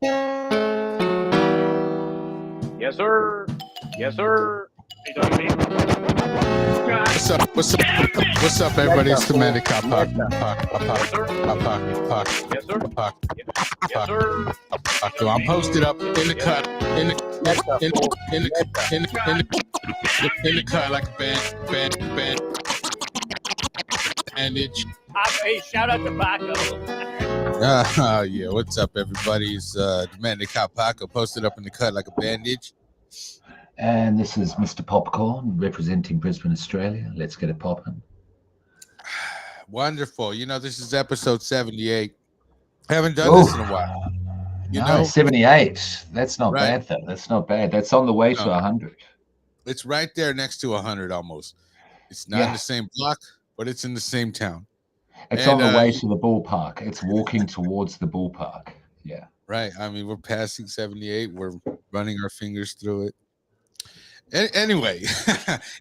Yes, sir. Yes, sir. Hey, Doggy Bean. What's up? What's up, everybody? It's the Manic Cop Pac. Yes, sir. Yes, sir. Yes, sir. I'm posted up in the cut, in the cut like a band. And it's Hey, shout out to Paco. yeah. What's up, everybody? It's the Manic Cop Paco posted up in the cut like a bandage. And this is Mr. Popcorn representing Brisbane, Australia. Let's get it popping. Wonderful. You know, this is episode 78. I haven't done this in a while. You know, 78. That's not Right. bad, though. That's not bad. That's on the way to 100. It's right there next to 100 almost. It's not in the same block, but it's in the same town. It's on the way to the ballpark. It's walking towards the ballpark. Yeah. Right. I mean, we're passing 78. We're running our fingers through it. Anyway,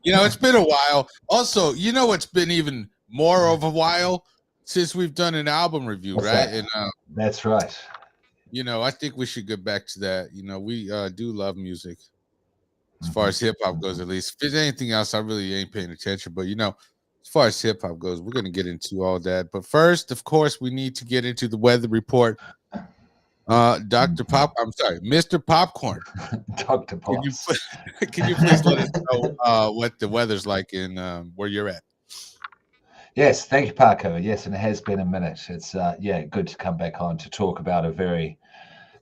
you know, it's been a while. Also, you know, it's been even more of a while since we've done an album review, What's right? that? And That's right. you know, I think we should get back to that. You know, we do love music as far as hip hop goes, at least. If there's anything else, I really ain't paying attention. But you know, as far as hip hop goes, we're gonna get into all that. But first, of course, we need to get into the weather report. Mr. Popcorn. Dr. Pops. Can you please let us know what the weather's like in where you're at? Yes, thank you, Paco. Yes, and it has been a minute. It's good to come back on to talk about a very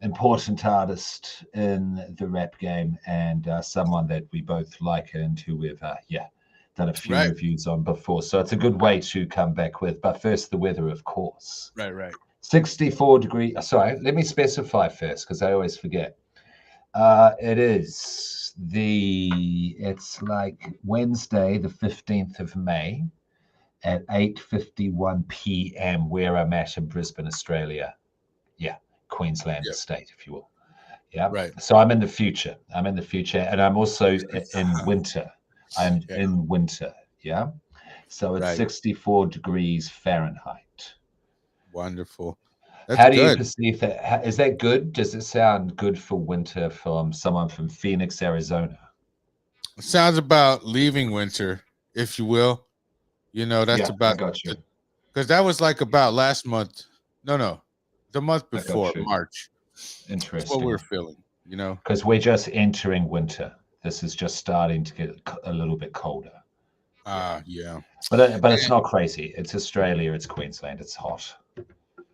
important artist in the rap game and someone that we both like and who we've done a few reviews on before. So it's a good way to come back with. But first, the weather, of course. Right. 64 degrees. Sorry, let me specify first because I always forget. It's like Wednesday, the 15th of May at 8:51 p.m. where I'm at in Brisbane, Australia. Yeah, Queensland state, if you will. Yeah. Right. So I'm in the future. And I'm also in winter. I'm in winter. Yeah. So it's 64 degrees Fahrenheit. Wonderful. How do you perceive that? Is that good? Does it sound good for winter from someone from Phoenix, Arizona? It sounds about leaving winter, if you will. You know, that's about. I got you. Because that was like about last month. No, the month before, March. Interesting. That's what we were feeling, you know. Because we're just entering winter. This is just starting to get a little bit colder. Yeah. But it's not crazy. It's Australia. It's Queensland. It's hot.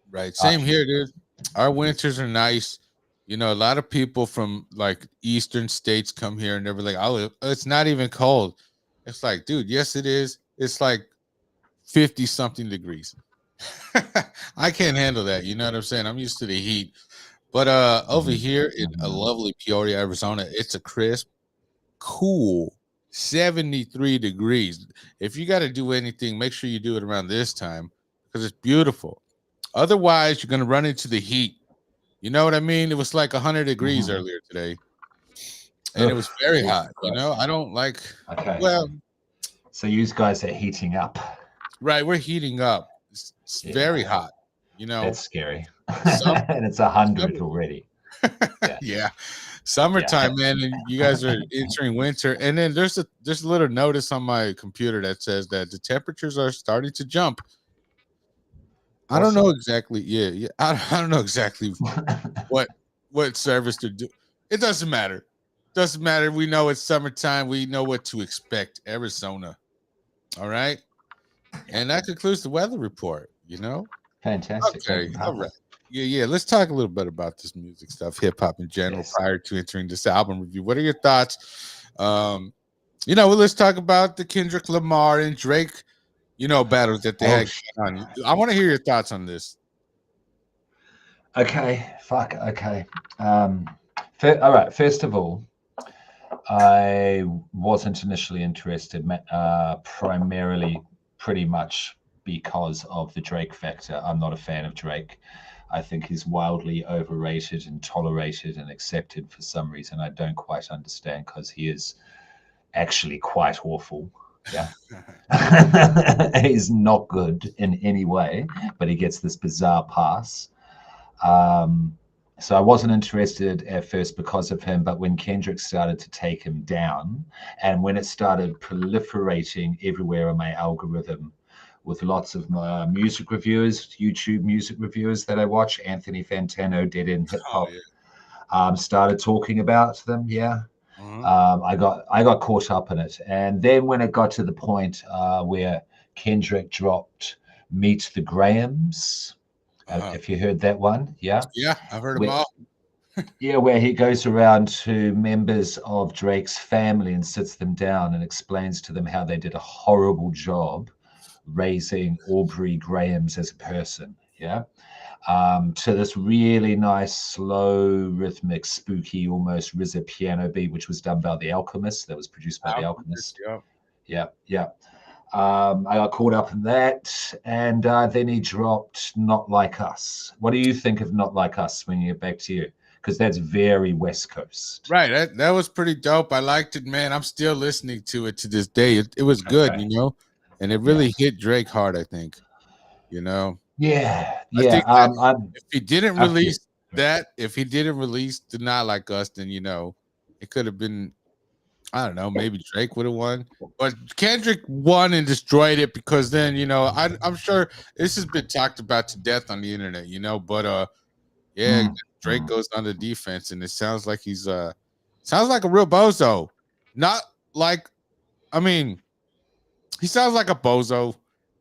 Right. Same here, dude. Our winters are nice. You know, a lot of people from like eastern states come here and they're like, oh, it's not even cold. It's like, dude, yes, it is. It's like 50 something degrees. I can't handle that. You know what I'm saying? I'm used to the heat. But over here in a lovely Peoria, Arizona, it's a crisp, cool 73 degrees. If you got to do anything, make sure you do it around this time because it's beautiful. Otherwise, you're going to run into the heat. You know what I mean? It was like 100 degrees earlier today. And it was very hot. You know, I don't like. Okay. Well, so you guys are heating up. Right. We're heating up. It's very hot. You know, that's scary. And it's 100 already. Yeah. Summertime, man. And you guys are entering winter. And then there's a little notice on my computer that says that the temperatures are starting to jump. I don't know exactly. Yeah. I don't know exactly what service to do. It doesn't matter. Doesn't matter. We know it's summertime. We know what to expect. Arizona. All right. And that concludes the weather report. You know. Fantastic. Okay. All right. Yeah. Let's talk a little bit about this music stuff, hip hop in general, prior to entering this album review. What are your thoughts? You know, let's talk about the Kendrick Lamar and Drake. You know, battles that they had going on. I want to hear your thoughts on this. Okay. Okay. All right. First of all, I wasn't initially interested, primarily pretty much because of the Drake factor. I'm not a fan of Drake. I think he's wildly overrated and tolerated and accepted for some reason. I don't quite understand because he is actually quite awful. Yeah. He's not good in any way, but he gets this bizarre pass. So I wasn't interested at first because of him, but when Kendrick started to take him down, and when it started proliferating everywhere on my algorithm, with lots of music reviewers, YouTube music reviewers that I watch, Anthony Fantano, Dead End Hip Oh Hop, yeah. started talking about them. Yeah, Mhm. I got caught up in it, and then when it got to the point where Kendrick dropped "Meet the Grahams," Uh-huh. if you heard that one, yeah, Yeah, I've heard them where, all. yeah, where he goes around to members of Drake's family and sits them down and explains to them how they did a horrible job raising Aubrey Grahams as a person. Yeah. To this really nice, slow, rhythmic, spooky, almost RZA piano beat, which was done by The Alchemist, that was produced by The Alchemist, Alchemist. yeah. Yeah, yeah. I got caught up in that, and then he dropped "Not Like Us." What do you think of "Not Like Us" when you get back to you? Because that's very West Coast. Right. That was pretty dope. I liked it, man. I'm still listening to it to this day. It was good, Okay. and it Yeah. really hit Drake hard, I think. You know, Yeah. I Yeah. think that I'm if he didn't after you. release that, if he didn't release the Not Like Us, then it could have been, I don't know, maybe Drake would have won. But Kendrick won and destroyed it because then, I'm sure this has been talked about to death on the internet, but yeah, Drake Mm. goes on the defense and it sounds like he's sounds like a real bozo. Not like, I mean, he sounds like a bozo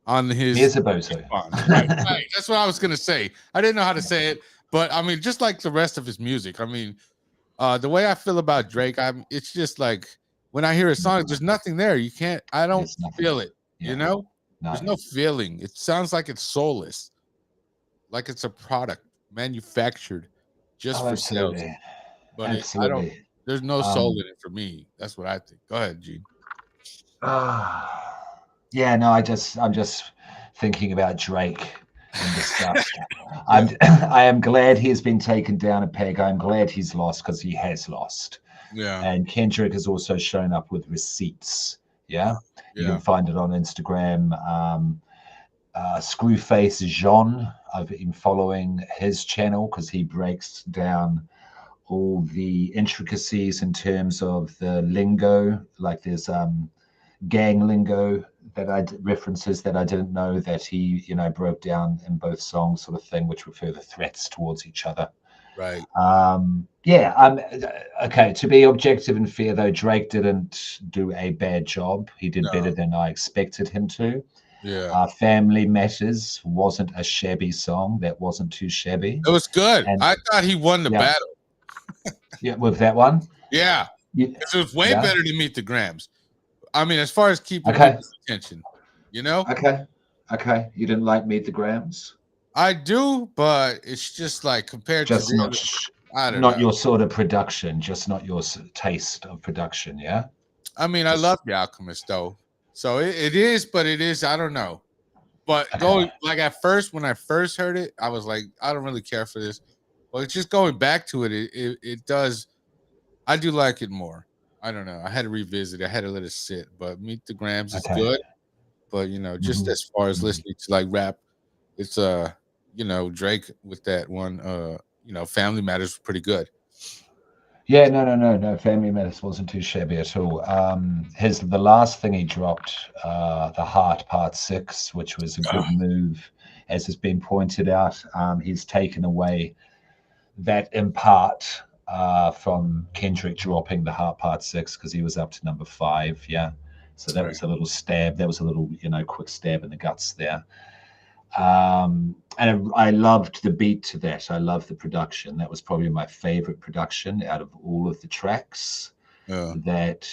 on He his is a bozo. response. Right, right. That's what I was gonna say. I didn't know how to say it, but I mean, just like the rest of his music. I mean, the way I feel about Drake, it's just like when I hear a song, there's nothing there. I don't There's nothing. feel it, Yeah. There's No. no feeling. It sounds like it's soulless, like it's a product manufactured just Oh, for sales. absolutely. But I don't, Absolutely. there's no soul in it for me. That's what I think. Go ahead, Gene. Yeah, no, I'm just thinking about Drake and disgust. Yeah. I am glad he's been taken down a peg. I'm glad he's lost because he has lost. Yeah. And Kendrick has also shown up with receipts. Yeah. You Yeah. can find it on Instagram. Screwface Jean, I've been following his channel because he breaks down all the intricacies in terms of the lingo. Like there's gang lingo references that I didn't know that he broke down in both songs, sort of thing, which were further threats towards each other. Right. Yeah. Okay. To be objective and fair, though, Drake didn't do a bad job. He did better than I expected him to. Yeah. Family Matters wasn't a shabby song. That wasn't too shabby. It was good. And I thought he won the yeah, battle. yeah, with that one. Yeah. Yeah, It was way yeah. better than Meet the Grams. I mean, as far as keeping Okay. people's attention, Okay. You didn't like Meet the Grams? I do, but it's just like compared Just to the not, other, I don't not know. your sort of production, just not your taste of production. Yeah. I mean, I love The Alchemist though, so it is, but it is. I don't know. But going like at first, when I first heard it, I was like, I don't really care for this. But just going back to it, it does. I do like it more. I don't know. I had to revisit. I had to let it sit. But Meet the Grams is good. But just as far as listening to like rap, it's Drake with that one. Family Matters was pretty good. Yeah, no. Family Matters wasn't too shabby at all. The last thing he dropped, The Heart Part 6, which was a good move, as has been pointed out. He's taken away that in part from Kendrick dropping The Heart Part 6 because he was up to number 5. Yeah. So that was a little stab. That was a little, quick stab in the guts there. And I loved the beat to that. I loved the production. That was probably my favorite production out of all of the tracks. Yeah. That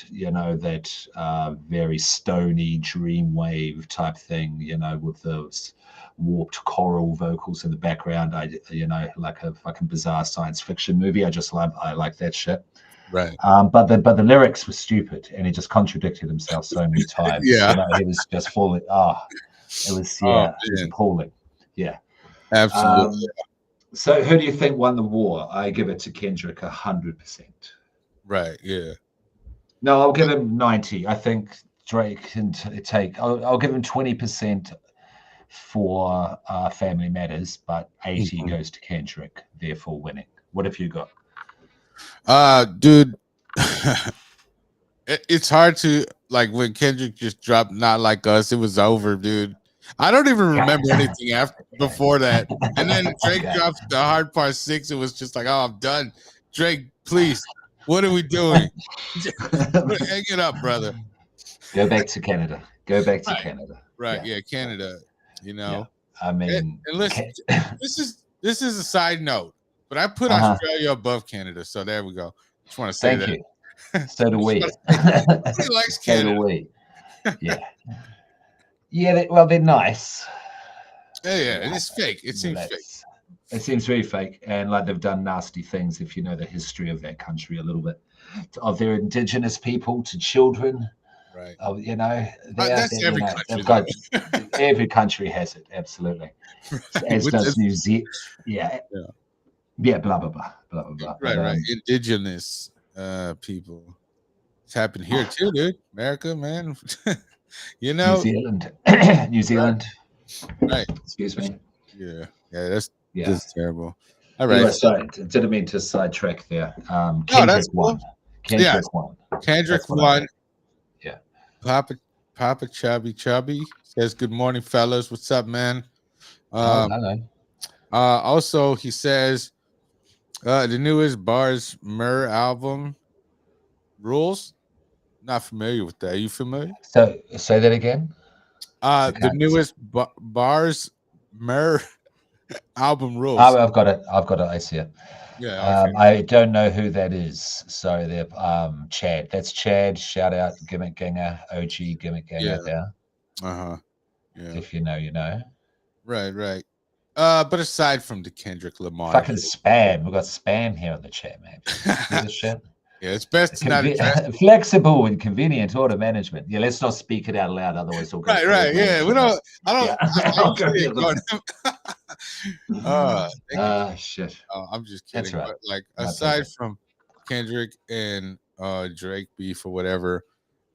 very stony dreamwave type thing, with those warped choral vocals in the background. Like a fucking bizarre science fiction movie. I like that shit. Right. But the lyrics were stupid, and he just contradicted himself so many times. Yeah. He was just falling. It was it was appalling. Yeah. Absolutely. So who do you think won the war? I give it to Kendrick 100%. Right. Yeah. No, I'll give him 90. I think Drake can take. I'll give him 20% for Family Matters, but 80 goes to Kendrick, therefore winning. What have you got? Dude, it's hard to like when Kendrick just dropped "Not Like Us." It was over, dude. I don't even remember anything after before that. And then Drake drops the Hard Part 6. It was just like, oh, I'm done. Drake, please, what are we doing? Hang it up, brother. Go back to Canada. Go back to Canada. Right? Yeah, Canada. You know. Yeah. I mean, and listen, this is a side note, but I put Australia above Canada, so there we go. Just want to say thank that. you. So do we. He likes Canada. So do we. Yeah. Yeah, well, they're nice. Yeah, it's fake. It seems fake. It seems very fake, and like they've done nasty things. If you know the history of that country a little bit, of their indigenous people to children, right? You know, that's every country. They've got, every country has it, absolutely. Right. As does New Zealand. Yeah, blah blah blah blah blah. Right. Indigenous people. It's happened here too, dude. America, man. You know, New Zealand. Right. Excuse me. Yeah. That's terrible. All right. Sorry, didn't mean to sidetrack there. Kendrick won. Kendrick won. Yeah. Papa Chubby says, "Good morning, fellas. What's up, man?" Hello. Also, he says, the newest Bars Murr album rules. Not familiar with that. Are you familiar? So say that again. The newest Bars Murr album rules. Oh, I've got it. I see it. Yeah. Okay. I don't know who that is. Sorry, they're Chad. That's Chad. Shout out Gimmick Ganger, OG Gimmick Ganger there. Yeah. If you know, you know. Right. But aside from the Kendrick Lamar, fucking spam. We've got spam here in the chat, man. See this shit? Yeah, it's best to not address flexible and convenient order management. Yeah, let's not speak it out loud, otherwise we'll go right. Yeah, we don't. I don't. Shit. I'm just kidding. That's right. But like, aside from Kendrick and Drake beef or whatever,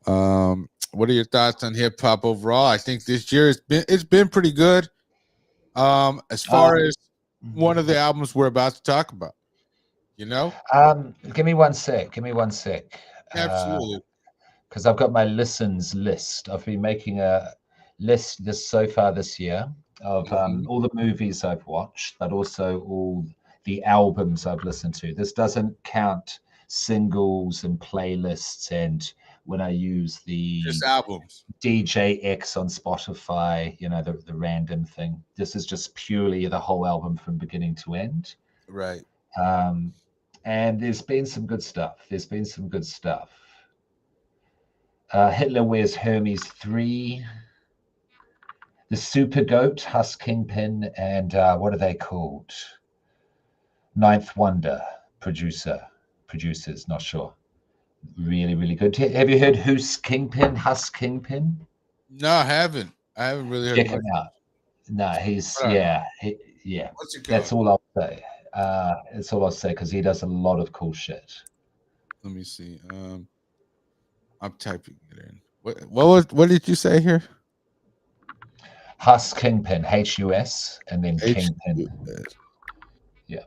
what are your thoughts on hip hop overall? I think this year it's been pretty good. As far as one of the albums we're about to talk about. You know, give me one sec. Absolutely, because I've got my listens list. I've been making a list so far this year of all the movies I've watched, but also all the albums I've listened to. This doesn't count singles and playlists, and when I use the just albums, DJ X on Spotify, you know, the random thing. This is just purely the whole album from beginning to end. Right. And there's been some good stuff. Hitler Wears Hermes 3, The Super Goat, Husk Kingpin, and what are they called? Ninth Wonder, producers, not sure. Really, really good. Have you heard Husk Kingpin? No, I haven't. I haven't really heard. Check him out. No, he's yeah. What's it called? That's all I'll say. That's all I'll say because he does a lot of cool shit. Let me see. I'm typing it in. What did you say here? Husk Kingpin, H-U-S, and then Kingpin. Yeah.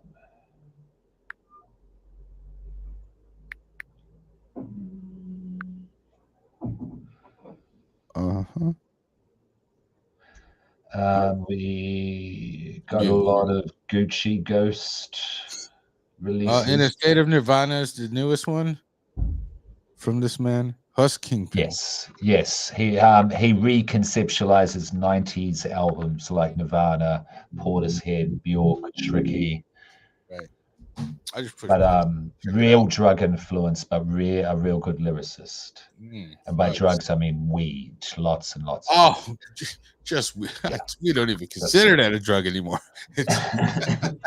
We got a lot of Gucci Ghost releases. In a State of Nirvana is the newest one from this man, Husk Kingpin. Yes. He reconceptualizes 90s albums like Nirvana, Portishead, Bjork, Tricky. Right. I just real drug influence, but a real good lyricist. And by drugs, I mean weed, lots and lots. Oh, just we don't even consider that a drug anymore.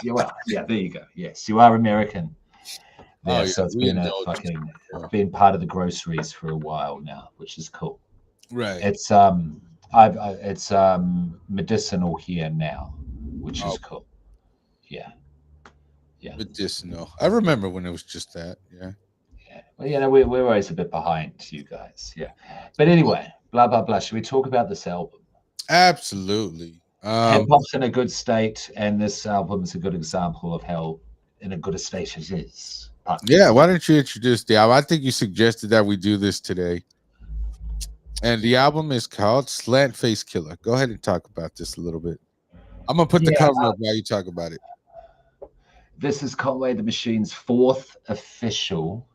Yeah, there you go. Yes, you are American. Yeah, so it's been part of the groceries for a while now, which is cool. Right. It's it's medicinal here now, which is cool. Yeah. Medicinal. I remember when it was just that. Yeah. Well, you know, we're always a bit behind you guys. Yeah. But anyway, blah blah blah. Should we talk about this album? Absolutely. Hip hop's in a good state, and this album is a good example of how in a good state as is. Yeah, why don't you introduce the album? I think you suggested that we do this today. And the album is called Slant Face Killah. Go ahead and talk about this a little bit. I'm gonna put the cover up while you talk about it. This is Conway the Machine's 4th official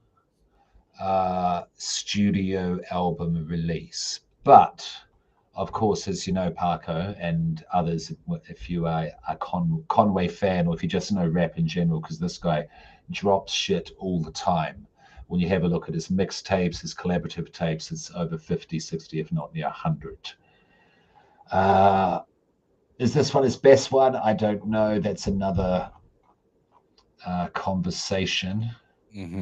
studio album release. But of course, as you know, Paco and others, if you are a Conway fan, or if you just know rap in general, because this guy drops shit all the time. When you have a look at his mixtapes, his collaborative tapes, it's over 50, 60, if not near 100. Is this one his best one? I don't know. That's another conversation,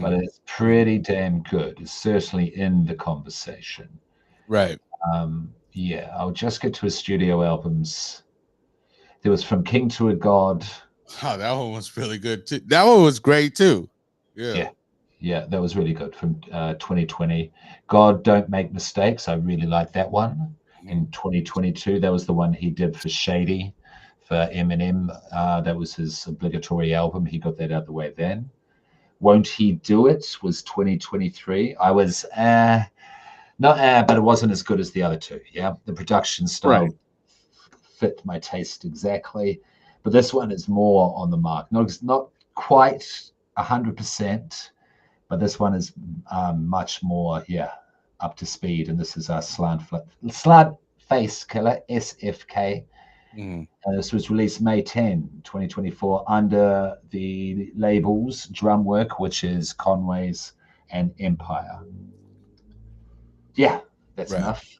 but it's pretty damn good. It's certainly in the conversation. Right. Yeah, I'll just get to his studio albums. There was From King to a God. Oh, that one was really good too. That one was great too. Yeah, that was really good from 2020. God Don't Make Mistakes. I really like that one. In 2022, that was the one he did for Shady, for Eminem. That was his obligatory album. He got that out of the way then. Won't He Do It was 2023. I was but it wasn't as good as the other two. Yeah, the production style fit my taste exactly, but this one is more on the mark. Not quite 100%, but this one is much more up to speed. And this is our Slant Face Killah, SFK. And this was released May 10, 2024 under the labels Drumwork, which is Conway's, and Empire. Yeah, that's enough.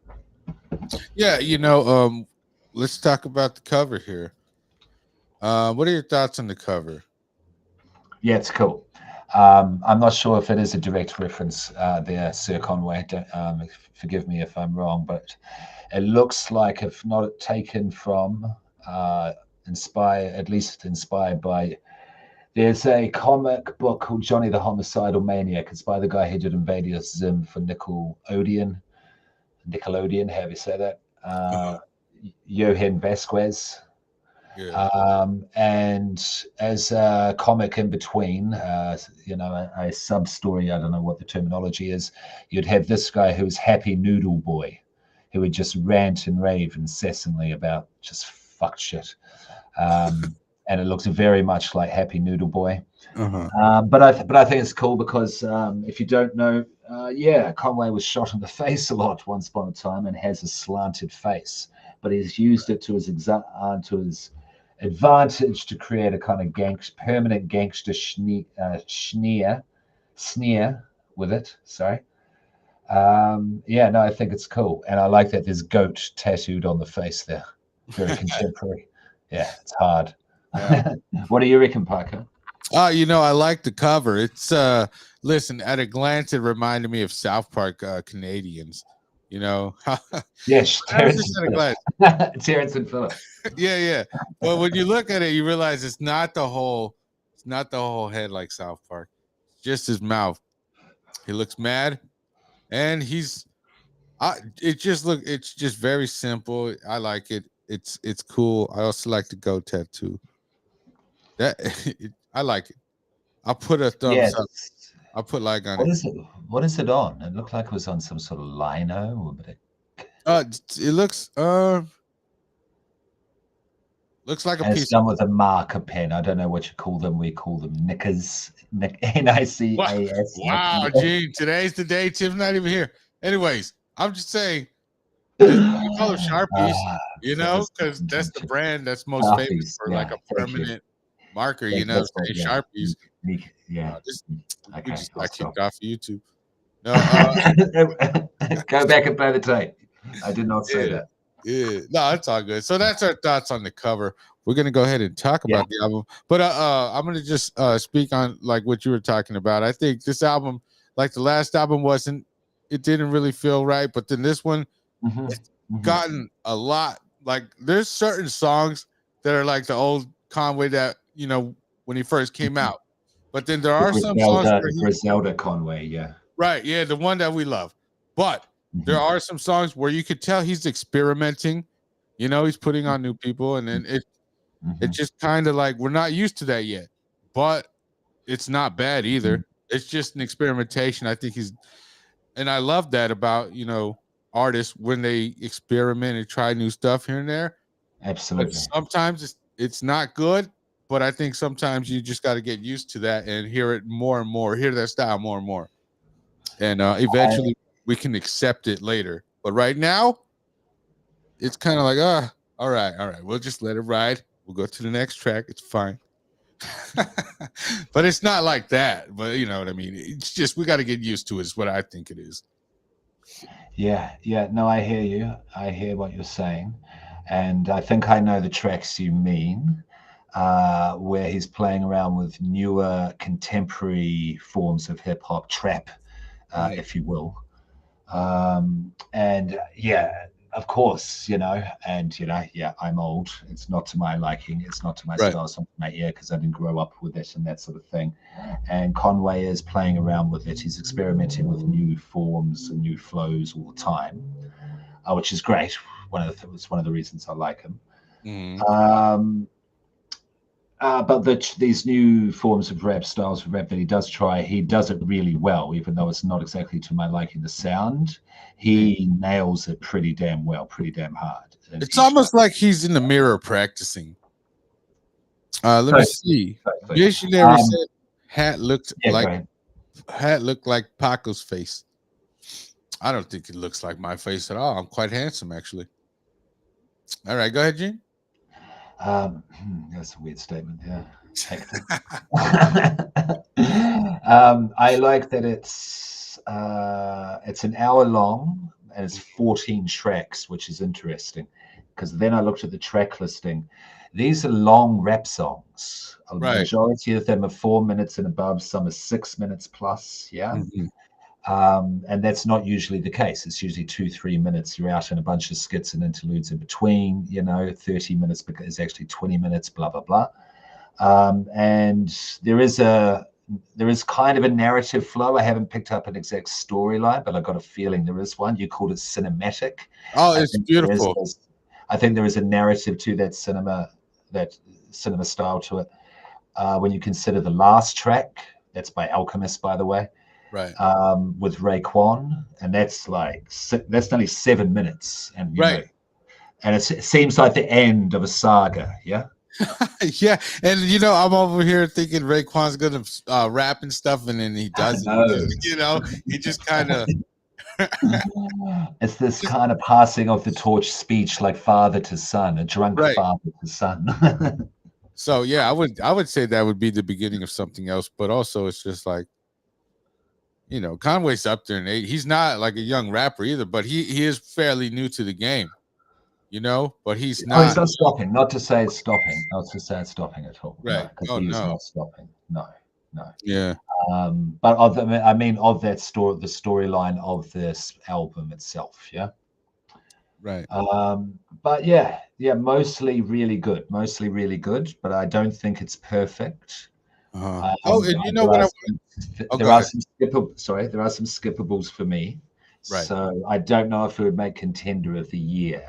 Yeah, let's talk about the cover here. What are your thoughts on the cover? Yeah, it's cool. I'm not sure if it is a direct reference there, Sir Conway. Forgive me if I'm wrong, but it looks like, if not taken from, inspired by. There's a comic book called Johnny the Homicidal Maniac. It's by the guy who did Invader Zim for Nickelodeon, however you say that. Johan Vasquez. And as a comic in between, a sub story, I don't know what the terminology is, you'd have this guy who was Happy Noodle Boy, who would just rant and rave incessantly about just fuck shit. And it looks very much like Happy Noodle Boy. But I think it's cool because if you don't know, Conway was shot in the face a lot once upon a time and has a slanted face, but he's used it to his advantage to create a kind of permanent gangster sneer with it. Sorry. I think it's cool, and I like that there's goat tattooed on the face there. Very contemporary. Yeah, it's hard. What do you reckon, Parker? I like the cover. It's listen, at a glance, it reminded me of South Park Canadians. Yes, Terrence and Phillip. Yeah. But when you look at it, you realize it's not the whole head like South Park. It's just his mouth. He looks mad, and it's just very simple. I like it. It's cool. I also like the goat tattoo. I like it. I'll put a thumbs up. I'll put like on it. What is it on? It looked like it was on some sort of lino. It looks like a piece. It's done with a marker pen. I don't know what you call them. We call them knickers. NICAS. Wow, Gene, today's the day. Tim's not even here. Anyways, I'm just saying, we call them Sharpies, because that's the brand that's most famous for like a permanent marker, Sharpies. Yeah. I kicked off YouTube. No, go back and play the tape. I did not say that. Yeah, no, it's all good. So that's our thoughts on the cover. We're gonna go ahead and talk about the album, but I'm gonna just speak on like what you were talking about. I think this album, like the last album, it didn't really feel right, but then this one, it's gotten a lot. Like there's certain songs that are like the old Conway that when he first came out, but then there are some songs Griselda Conway, right, the one that we love, but there are some songs where you could tell he's experimenting, he's putting on new people, and then it just kind of like we're not used to that yet, but it's not bad either. It's just an experimentation. I think and I love that about, artists when they experiment and try new stuff here and there. Absolutely. But sometimes it's not good, but I think sometimes you just got to get used to that and hear it more and more, hear that style more and more. And eventually we can accept it later. But right now, it's kind of like, all right, we'll just let it ride. We'll go to the next track. It's fine. But it's not like that. But you know what I mean? It's just we got to get used to it, is what I think it is. Yeah. No, I hear you. I hear what you're saying. And I think I know the tracks you mean, where he's playing around with newer contemporary forms of hip hop, trap, if you will. And yeah, of course, I'm old. It's not to my liking. It's not to my style. It's not to my ear because I didn't grow up with it and that sort of thing. And Conway is playing around with it. He's experimenting with new forms and new flows all the time, which is great. It's one of the reasons I like him. But these new forms of rap, styles of rap that he does it really well, even though it's not exactly to my liking the sound. He nails it pretty damn well, pretty damn hard. It's almost like he's in the mirror practicing. Let me see. Visionary said hat looked like Paco's face. I don't think it looks like my face at all. I'm quite handsome, actually. All right, go ahead, Gene. That's a weird statement. Yeah. I like that it's an hour long and it's 14 tracks, which is interesting because then I looked at the track listing. These are long rap songs. The majority of them are 4 minutes and above. Some are 6 minutes plus. Yeah. And that's not usually the case. It's usually 2-3 minutes. You're out in a bunch of skits and interludes in between, 30 minutes because it's actually 20 minutes, blah, blah, blah. And there is kind of a narrative flow. I haven't picked up an exact storyline, but I got a feeling there is one. You called it cinematic. Oh, it's beautiful. I think there is a narrative to that cinema style to it. When you consider the last track, that's by Alchemist, by the way. Right. With Raekwon, and that's nearly 7 minutes, and and it seems like the end of a saga. Yeah. Yeah, and I'm over here thinking Raekwon's gonna rap and stuff, and then he doesn't. He just kind of. It's this kind of passing of the torch speech, like father to son, a drunk father to son. So yeah, I would say that would be the beginning of something else, but also it's just like. Conway's up there in age. He's not like a young rapper either, but he is fairly new to the game, but he's not. Oh, he's not stopping. Not to say it's stopping. Not to say it's stopping at all. Right. No, he's not stopping. No. Yeah. But of that the storyline of this album itself. Yeah. Right. But yeah, mostly really good. But I don't think it's perfect. And you know what? There are some skippables for me. Right. So I don't know if it would make contender of the year.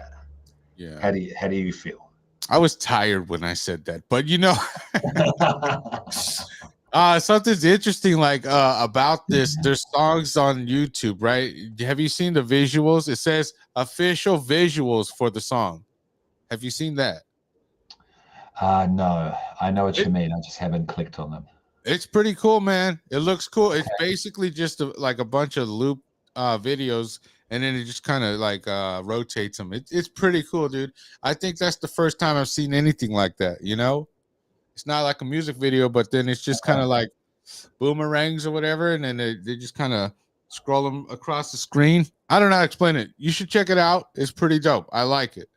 Yeah. How do you feel? I was tired when I said that, but something's interesting about this. There's songs on YouTube, right? Have you seen the visuals? It says official visuals for the song. Have you seen that? No, I know what you mean. I just haven't clicked on them. It's pretty cool, man. It looks cool. It's basically just like a bunch of loop videos, and then it just kind of rotates them. It's pretty cool, dude. I think that's the first time I've seen anything like that. It's not like a music video, but then it's just kind of like boomerangs or whatever, and then they just kind of scroll them across the screen. I don't know how to explain it. You should check it out. It's pretty dope. I like it.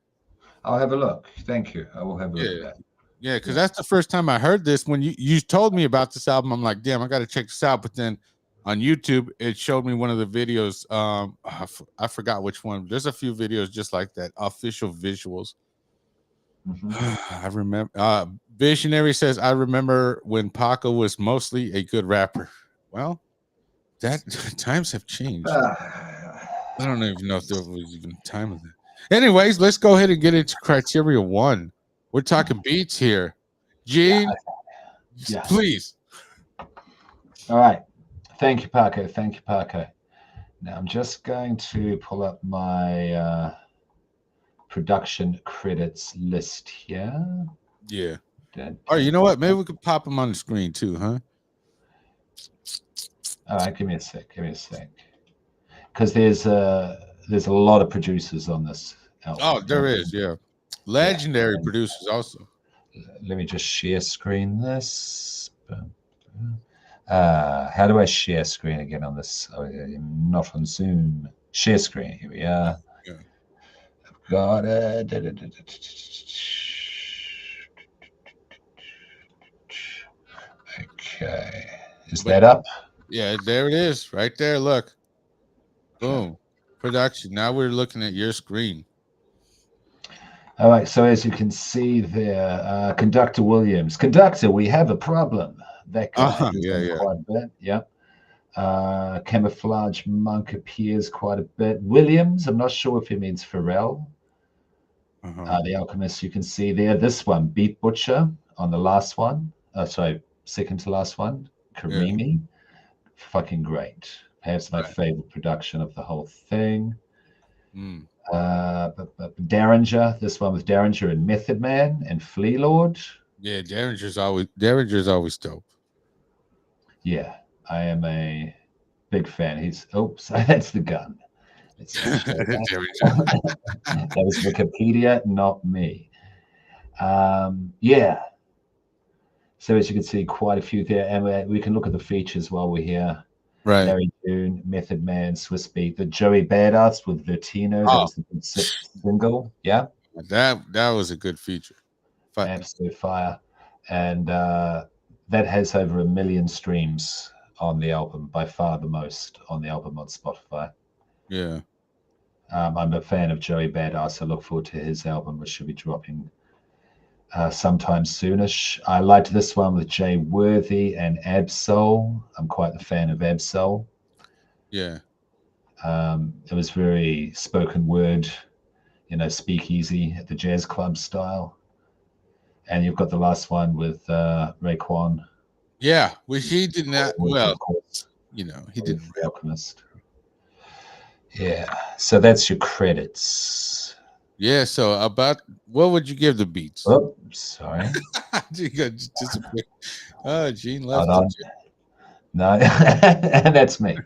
I'll have a look. Thank you. I will have a look at that. Yeah, because that's the first time I heard this. When you told me about this album, I'm like, damn, I got to check this out. But then on YouTube, it showed me one of the videos. I forgot which one. There's a few videos just like that, official visuals. I remember. Visionary says, I remember when Paco was mostly a good rapper. Well, that times have changed. I don't even know if there was even time of that. Anyways, let's go ahead and get into criteria 1. We're talking beats here. Gene, please. All right. Thank you, Paco. Thank you, Paco. Now I'm just going to pull up my production credits list here. Yeah. Dun, Or you dun, know what? Maybe dun. we could pop them on the screen too, huh? All right, give me a sec. Give me a sec. Because there's a lot of producers on this album. Oh, there is, yeah. Legendary Yeah. producers also. Let me just share screen this. How do I share screen again on this? Oh, I'm not on Zoom. Share screen. Here we are. Yeah. Got it. Okay. Is But that up? yeah, there it is, right there. Look. Boom. Production. Now we're looking at your screen. All right. So as you can see there, Conductor Williams. Conductor, we have a problem. That guy. He's Yeah, done yeah. quite a bit. Yep. Camouflage Monk appears quite a bit. Williams, I'm not sure if he means Pharrell. The Alchemist, you can see there. This one, Beat Butcher on the last one. Sorry, second to last one. Karimi, fucking great. Perhaps my favorite production of the whole thing. Mm. Derringer, this one with Derringer and Method Man and Flea Lord. Yeah, Derringer's always dope. Yeah, I am a big fan. He's oops, that's the gun. That was Wikipedia, not me. Yeah. So as you can see, quite a few there, and we can look at the features while we're here. Right. Larry June, Method Man, Swiss Beat, the Joey Badass with Vertino. That was the big single. Yeah, that was a good feature. Absolute fire, and that has over 1 million streams on the album, by far the most on the album on Spotify. Yeah. I'm a fan of Joey Badass. I look forward to his album, which should be dropping sometime soonish. I liked this one with Jay Worthy and Absol. I'm quite the fan of Absol. Yeah. It was very spoken word, speakeasy at the jazz club style. And you've got the last one with Raekwon. Yeah, which he did not. Well, he didn't. The Alchemist. Yeah, so that's your credits. Yeah, so about what would you give the beats? Oh, sorry. Gene left. No, that's me.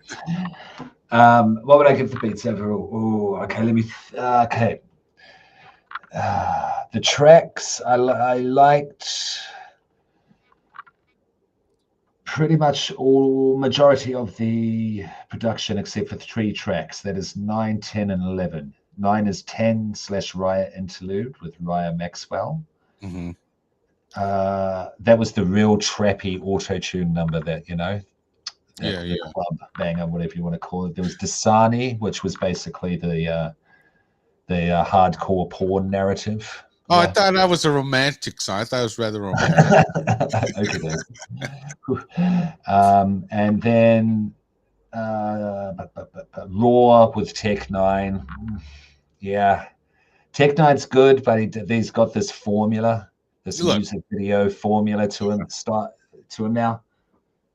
What would I give the beats overall? Oh, okay. Let me. Okay. The tracks I liked pretty much majority of the production except for 3 tracks. That is 9, 10, and 11. 9 is 10 / Raya Interlude with Raya Maxwell. Mm-hmm. That was the real trappy auto-tune number that, the club banger, whatever you want to call it. There was Dasani, which was basically the hardcore porn narrative. Oh, I thought that was a romantic song. I thought it was rather romantic. Okay. And then Raw with Tech 9. Yeah. Tech 9's good, but he's got this formula, music video formula to him now.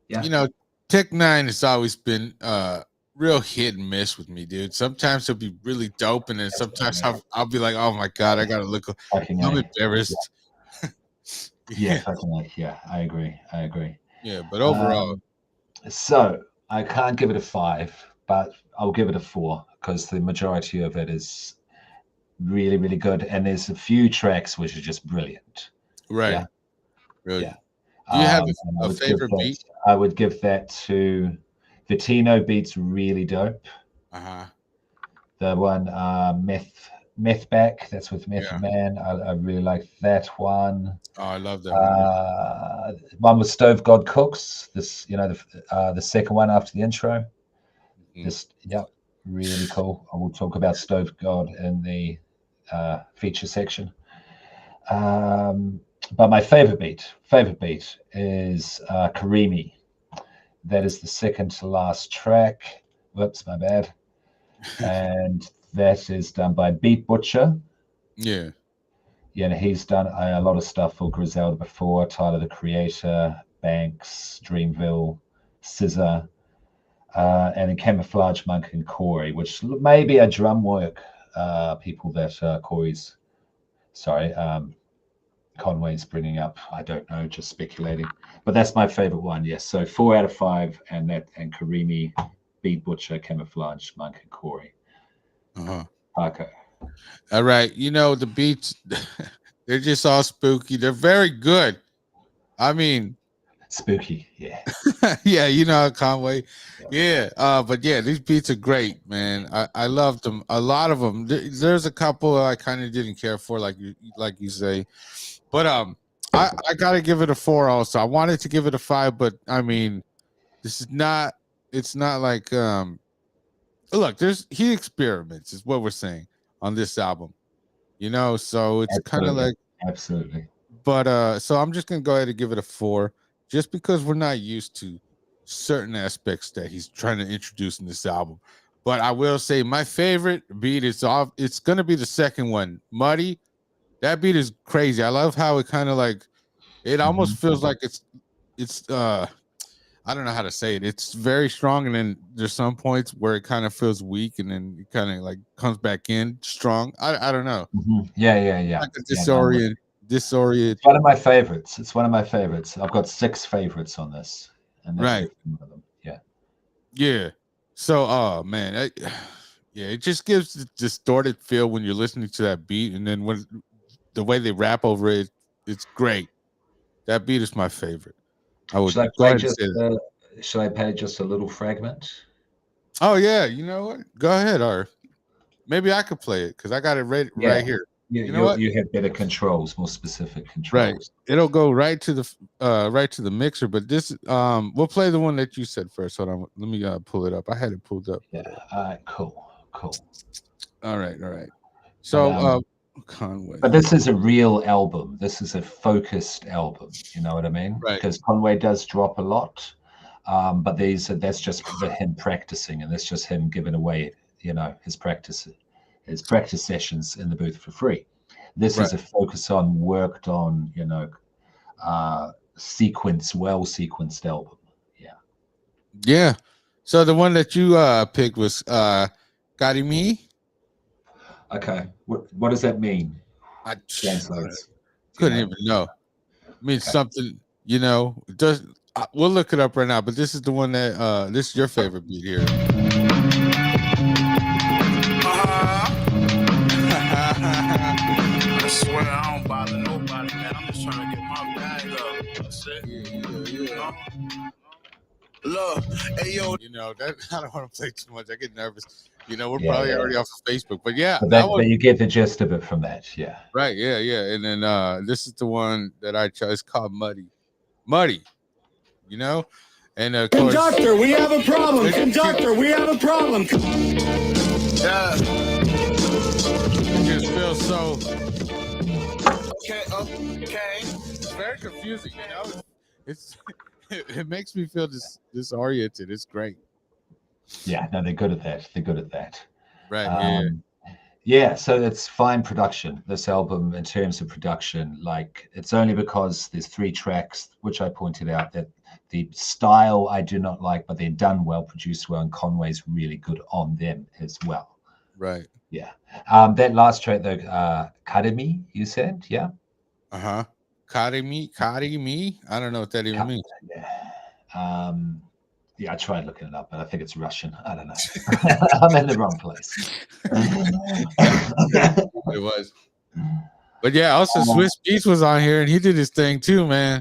Yeah. Tech 9 has always been real hit and miss with me, dude. Sometimes it'll be really dope, and then sometimes I'll be like, oh my God, I gotta look. I'm embarrassed. Yeah, I agree. Yeah, but overall. So I can't give it a 5, but I'll give it a 4 because the majority of it is really, really good. And there's a few tracks which are just brilliant. Right. Yeah. Really. Yeah. Do you have a favorite beat? I would give that to Vertino beat's really dope. The one Meth Back, that's with Method Man. I really like that one. Oh, I love that one with Stove God Cooks. This, the second one after the intro. Really cool. I will talk about Stove God in the feature section. But my favorite beat is Karimi. That is the second to last track. Whoops, my bad. And that is done by Beat Butcher. Yeah. Yeah, and he's done a lot of stuff for Griselda before, Tyler the Creator, Banks, Dreamville, Scissor, and a Camouflage Monk and Corey, which may be a drum work people that Conway's bringing up. I don't know, just speculating. But that's my favorite one. Yes, so 4 out of 5, and Karimi, Beat Butcher, Camouflage Monk and Corey. Paco. All right, the beats, they're just all spooky. They're very good. I mean, spooky, yeah. Yeah, Conway. Yeah, but yeah, these beats are great, man. I loved them. A lot of them. There's a couple I kind of didn't care for, like you say. But I gotta give it a 4 also. I wanted to give it a 5, but I mean, it's not like look, he experiments is what we're saying on this album. So it's kind of like absolutely. But so I'm just gonna go ahead and give it a 4, just because we're not used to certain aspects that he's trying to introduce in this album. But I will say my favorite beat is off. It's gonna be the second one, Muddy. That beat is crazy. I love how it kind of like it almost feels like it's I don't know how to say it. It's very strong, and then there's some points where it kind of feels weak, and then it kind of like comes back in strong. I don't know. Yeah. Like a disorient. It's one of my favorites. I've got 6 favorites on this, and right. One of them. Yeah. So, oh man, it just gives the distorted feel when you're listening to that beat, and then when the way they rap over it, it's great. That beat is my favorite. Should I play just a little fragment? Oh yeah, you know what? Go ahead, or maybe I could play it because I got it right here. You know what? You have better controls, more specific controls. Right. It'll go right to the mixer. But this, we'll play the one that you said first. Hold on, let me pull it up. I had it pulled up. Yeah. All right. Cool. All right. So, Conway. But this is a real album. This is a focused album. You know what I mean? Right. Because Conway does drop a lot, but that's just him practicing, and that's just him giving away, his practice sessions in the booth for free. This is a focus on, worked on, well-sequenced album. Yeah. So the one that you picked was Karimi. Okay. What does that mean? I couldn't even know. It means something, it does. We'll look it up right now, but this is the one that this is your favorite beat here. I swear I don't bother nobody, man. I'm just trying to get my bag up. That's it. Yeah. Look, hey yo. That I don't want to play too much. I get nervous. We're probably already off of Facebook, but yeah. But you get the gist of it from that, yeah. Right, yeah. And then this is the one that I chose. It's called Muddy. And of course, Conductor, we have a problem. Conductor, we have a problem. Yeah. It just feels so. Okay. It's very confusing, It makes me feel disoriented. It's great. Yeah, no, they're good at that. Right. Yeah, so it's fine production. This album, in terms of production, like it's only because there's 3 tracks, which I pointed out, that the style I do not like, but they're done well, produced well, and Conway's really good on them as well. Right. Yeah. That last track though, Karimi, you said, yeah. Karimi. I don't know what that even means. Yeah. Yeah, I tried looking it up, but I think it's Russian. I don't know. I'm in the wrong place. It was. But yeah, also Swiss Beats was on here, and he did his thing too, man.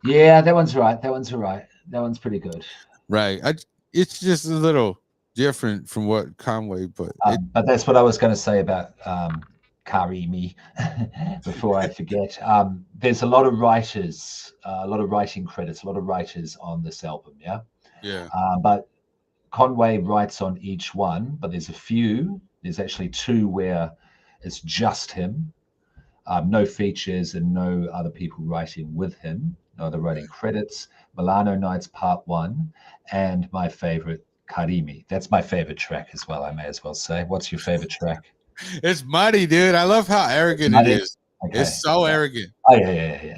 Yeah, that one's right. That one's pretty good. Right. It's just a little different from what Conway put. But that's what I was going to say about Karimi before I forget. There's a lot of writers, a lot of writing credits, a lot of writers on this album. Yeah. But Conway writes on each one, but there's actually 2 where it's just him, no features and no other people writing with him, no other writing credits. Milano Nights Part 1, and my favorite, Karimi. That's my favorite track as well, I may as well say. What's your favorite track? It's Muddy, dude. I love how arrogant it is. Okay. It's so arrogant. Oh yeah.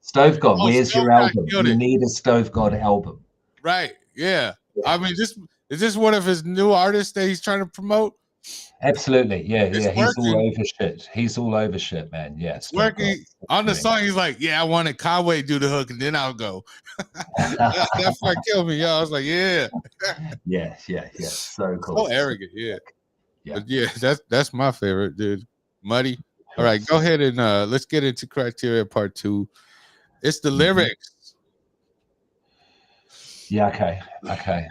Stove God, Oh, where's Stove your God album? killed You it. need a Stove God album. Right. Yeah. Yeah. I mean, is this one of his new artists that he's trying to promote? Absolutely. Yeah, It's yeah. He's all working. over shit. He's all over shit, man. Yeah. It's Stove God. working. On the song, he's like, yeah, I wanted Conway to do the hook and then I'll go. That part killed me, yo. I was like, yeah. Yeah. So cool. So arrogant, yeah. Yeah. But yeah, that's my favorite, dude. Muddy. All right, go ahead and let's get into criteria part 2. It's the lyrics. Yeah, okay.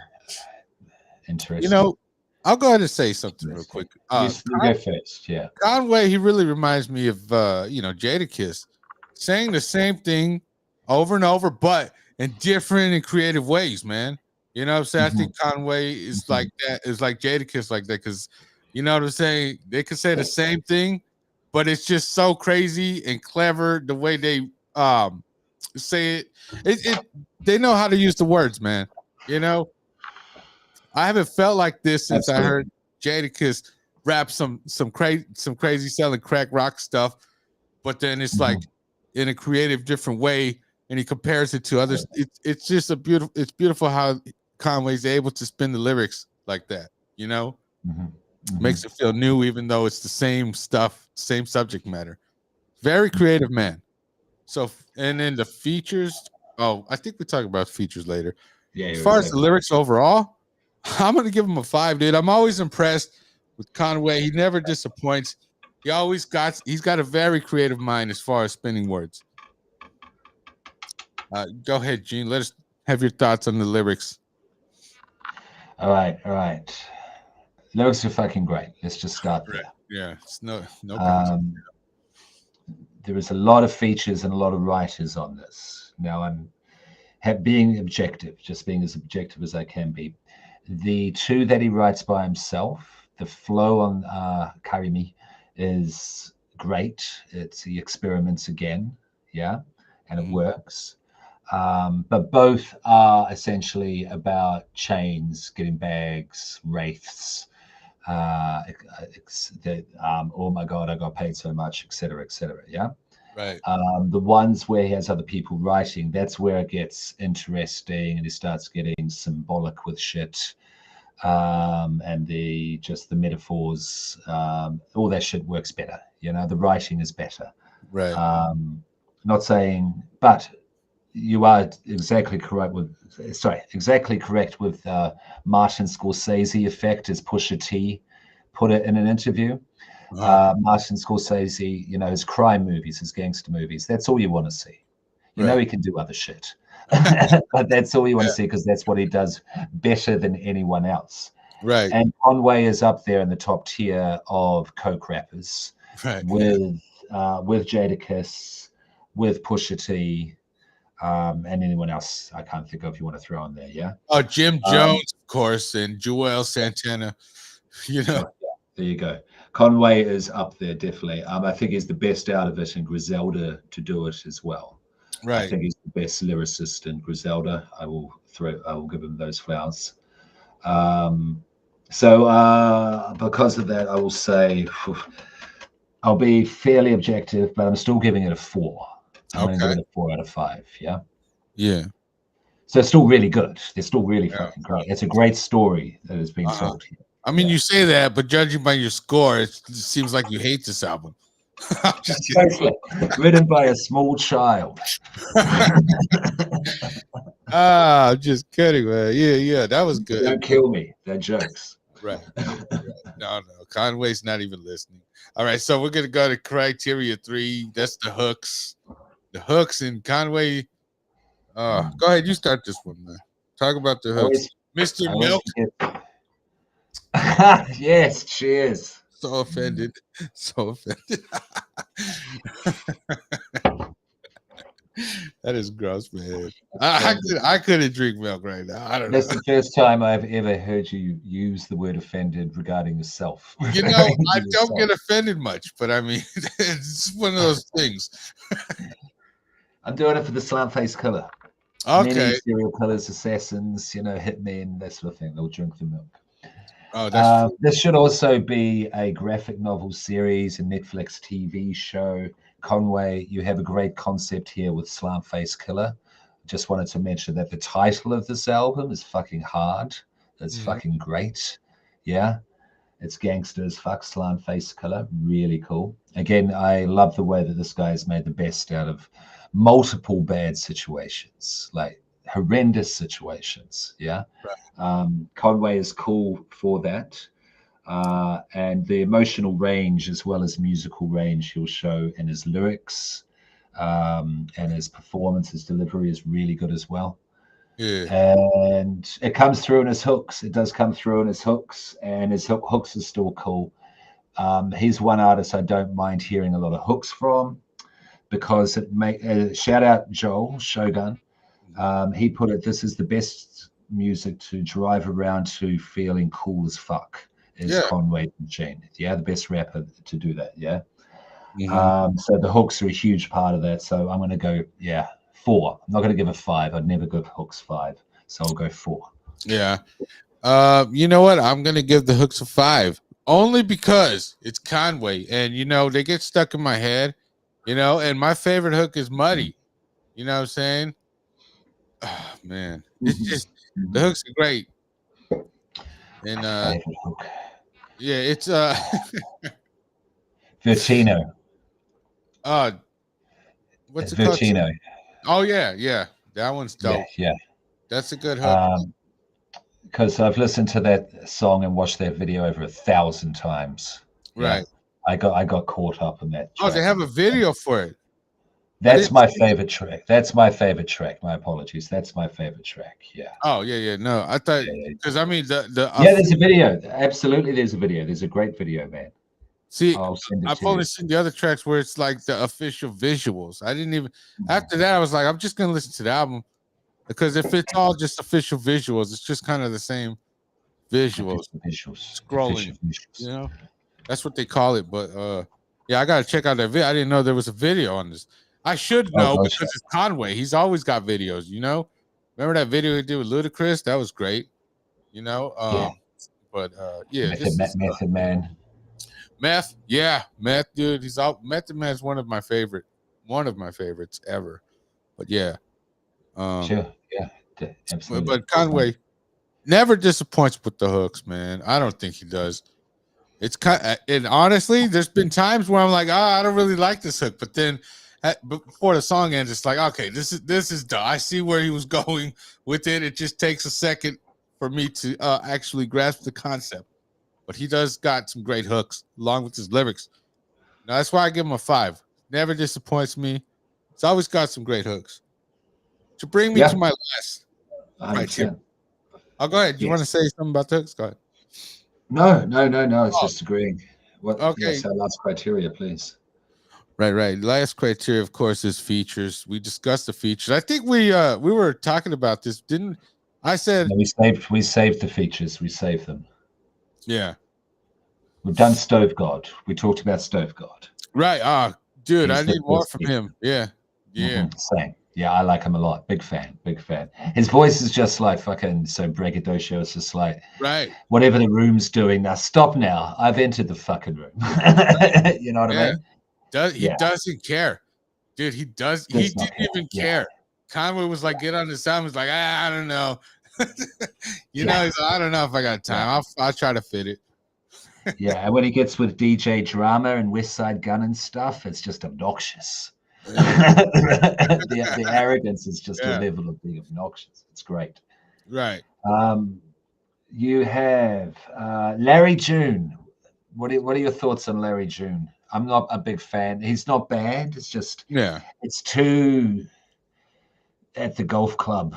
Interesting. You know, I'll go ahead and say something real quick. You go first, yeah. Conway, he really reminds me of Jadakiss, saying the same thing over and over, but in different and creative ways, man. You know what I'm saying? I think Conway is like that, is like Jadakiss like that, because you know what I'm saying? They could say the same thing, but it's just so crazy and clever the way they say it. They know how to use the words, man. You know, I haven't felt like this since I heard Jadakiss rap some crazy selling crack rock stuff, but then it's like in a creative different way, and he compares it to others. It's just it's beautiful how Conway's able to spin the lyrics like that. You know, makes it feel new, even though it's the same stuff, same subject matter. Very creative man. So, and then the features. Oh, I think we talk about features later. Yeah. As far as the lyrics overall, I'm gonna give him a 5, dude. I'm always impressed with Conway. He never disappoints. He's got a very creative mind as far as spinning words. Go ahead, Gene. Let us have your thoughts on the lyrics. All right. Lyrics are fucking great. Let's just start there. Yeah, it's no there is a lot of features and a lot of writers on this. Now I'm being objective, just being as objective as I can be. The 2 that he writes by himself, the flow on Karimi is great. He experiments again, yeah, and it works. But both are essentially about chains, getting bags, wraiths, oh my God, I got paid so much, etc., yeah. Right. The ones where he has other people writing, that's where it gets interesting, and he starts getting symbolic with shit, and the metaphors, all that shit works better. You know, the writing is better. Right. Not saying, but you are exactly correct with Martin Scorsese effect, as Pusha T put it in an interview. Martin Scorsese, you know, his crime movies, his gangster movies, that's all you want to see. You know, he can do other shit, but that's all you want to see, because that's what he does better than anyone else. Right. And Conway is up there in the top tier of coke rappers, with Jadakiss, with Pusha T, and anyone else I can't think of you want to throw in there. Yeah. Oh, Jim Jones, of course, and Joel Santana. You know. There you go. Conway is up there, definitely. I think he's the best out of it, and Griselda to do it as well. Right. I think he's the best lyricist in Griselda. I will give him those flowers. So because of that, I will say I'll be fairly objective, but I'm still giving it a 4. I'm going to give it a 4 out of 5. Yeah. Yeah. So it's still really good. They're still really fucking great. It's a great story that is being told here. I mean, you say that, but judging by your score, it seems like you hate this album. Written by a small child. I'm just kidding, man. Yeah, that was good. Don't kill me. They're jokes. Right. No. Conway's not even listening. All right, so we're gonna go to criteria 3. That's the hooks. The hooks and Conway. Go ahead, you start this one, man. Talk about the hooks. Mr. Milk. Yes, cheers. So offended. That is gross, man. I couldn't drink milk right now. I don't know. That's the first time I've ever heard you use the word offended regarding yourself. You know, I don't get offended much, but I mean, it's one of those things. I'm doing it for the Slant Face Killah. Okay. Many serial killers, assassins, you know, hitmen, that sort of thing. They'll drink the milk. Oh, that's this should also be a graphic novel series, a Netflix TV show. Conway, you have a great concept here with Slant Face Killah. Just wanted to mention that the title of this album is fucking hard. It's fucking great. Yeah. It's gangster as fuck, Slant Face Killah. Really cool. Again, I love the way that this guy has made the best out of multiple bad situations, like horrendous situations. Yeah. Right. Conway is cool for that. And the emotional range as well as musical range he'll show in his lyrics, and his performance, his delivery is really good as well. Yeah. And it comes through in his hooks. It does come through in his hooks, and his hooks are still cool. He's one artist I don't mind hearing a lot of hooks from, because it shout out Joel Shogun. He put it, this is the best music to drive around to feeling cool as fuck. Is Conway and Gene. Yeah, the best rapper to do that. Yeah. So the hooks are a huge part of that. So I'm going to go, 4. I'm not going to give a 5. I'd never give hooks 5. So I'll go 4. Yeah. You know what? I'm going to give the hooks a 5, only because it's Conway, and they get stuck in my head, and my favorite hook is Muddy. You know what I'm saying? Oh, man, it's just the hooks are great. And favorite hook. Yeah, it's Vertino. What's it Vertino. called? Oh yeah, that one's dope. Yeah. That's a good hook. Because I've listened to that song and watched that video over 1,000 times. Right. I got caught up in that track. Oh, they have a video for it. That's my favorite track. That's my favorite track. My apologies. That's my favorite track. Yeah. Oh, yeah. No, I thought, because I mean, there's a video. Absolutely, there's a video. There's a great video, man. See, I've only seen the other tracks where it's like the official visuals. I didn't even, after that, I was like, I'm just going to listen to the album, because if it's all just official visuals, it's just kind of the same visuals. Scrolling. Visuals. That's what they call it. But I got to check out that video. I didn't know there was a video on this. I should know because it's Conway. He's always got videos, Remember that video he did with Ludacris? That was great, But Method Man. Meth, dude. Method Man is one of my favorites ever. But sure, absolutely. But Conway never disappoints with the hooks, man. I don't think he does. It's and honestly, there's been times where I'm like, I don't really like this hook, but then before the song ends, it's like, okay, this is done. I see where he was going with it. It just takes a second for me to actually grasp the concept. But he does got some great hooks along with his lyrics. Now, that's why I give him a 5. Never disappoints me. It's always got some great hooks. To bring me to my last criteria. Oh, go ahead. You want to say something about the hooks? Go ahead. No. It's just agreeing. Okay. Yes, our last criteria, please. Right. Last criteria, of course, is features. We discussed the features. I think we were talking about this, didn't I? Said we saved the features. We saved them. Yeah. We've done Stove God. We talked about Stove God. Right. Dude, I need more from him. Yeah. Same. Yeah, I like him a lot. Big fan. His voice is just like fucking so braggadocio. It's just like, whatever the room's doing, now stop now. I've entered the fucking room. You know what I mean? He doesn't care. Dude, he does. He didn't even care. Conway was like, get on the sound. He was like, I don't know. He's like, I don't know if I got time. I'll try to fit it. And when he gets with DJ Drama and West Side Gun and stuff, it's just obnoxious. The arrogance is just a level of being obnoxious. It's great. Right. You have Larry June. What are your thoughts on Larry June? I'm not a big fan. He's not bad. It's just it's too at the golf club,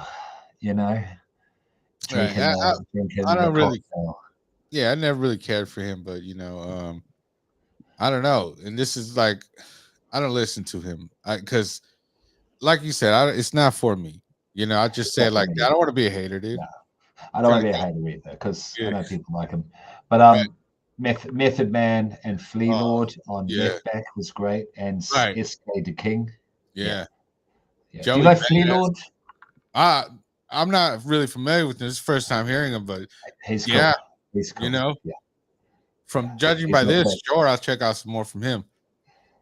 drinking, I don't really. Cocktail. I never really cared for him, but I don't know. And this is like, I don't listen to him because, like you said, it's not for me. I just say like, I don't want to be a hater, dude. No, I don't want to be a hater either because I know people like him. But Method Man and Flea Lord on Left Back was great, and SK the King. Yeah. Do you like Flea Lord? I'm not really familiar with him. It's the first time hearing him, but he's cool. He's cool. From judging by this, sure, I'll check out some more from him.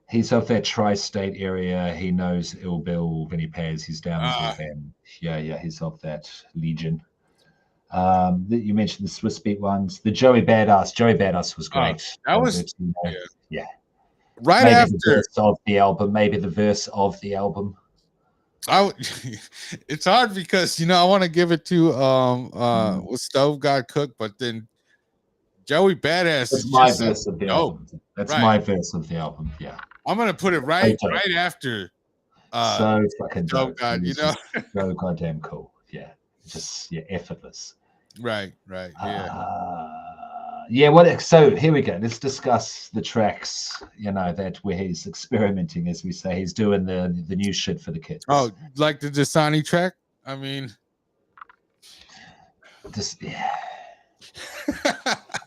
He's of that tri-state area. He knows Ill Bill, Vinny Paz. He's down with them. Yeah, he's of that legion. You mentioned the Swiss Beat ones. The Joey Badass. Joey Badass was great. That was yeah. Right maybe after the verse of the album. Maybe the verse of the album. It's hard because I want to give it to what Stove got cooked, but then Joey Badass. That's my verse of the album. That's my verse of the album. Yeah, I'm gonna put it right after. So fucking dope. So goddamn cool. Yeah, just effortless. Right. Yeah. So here we go. Let's discuss the tracks. That where he's experimenting, as we say. He's doing the new shit for the kids. Oh, like the Dasani track? I mean, yeah.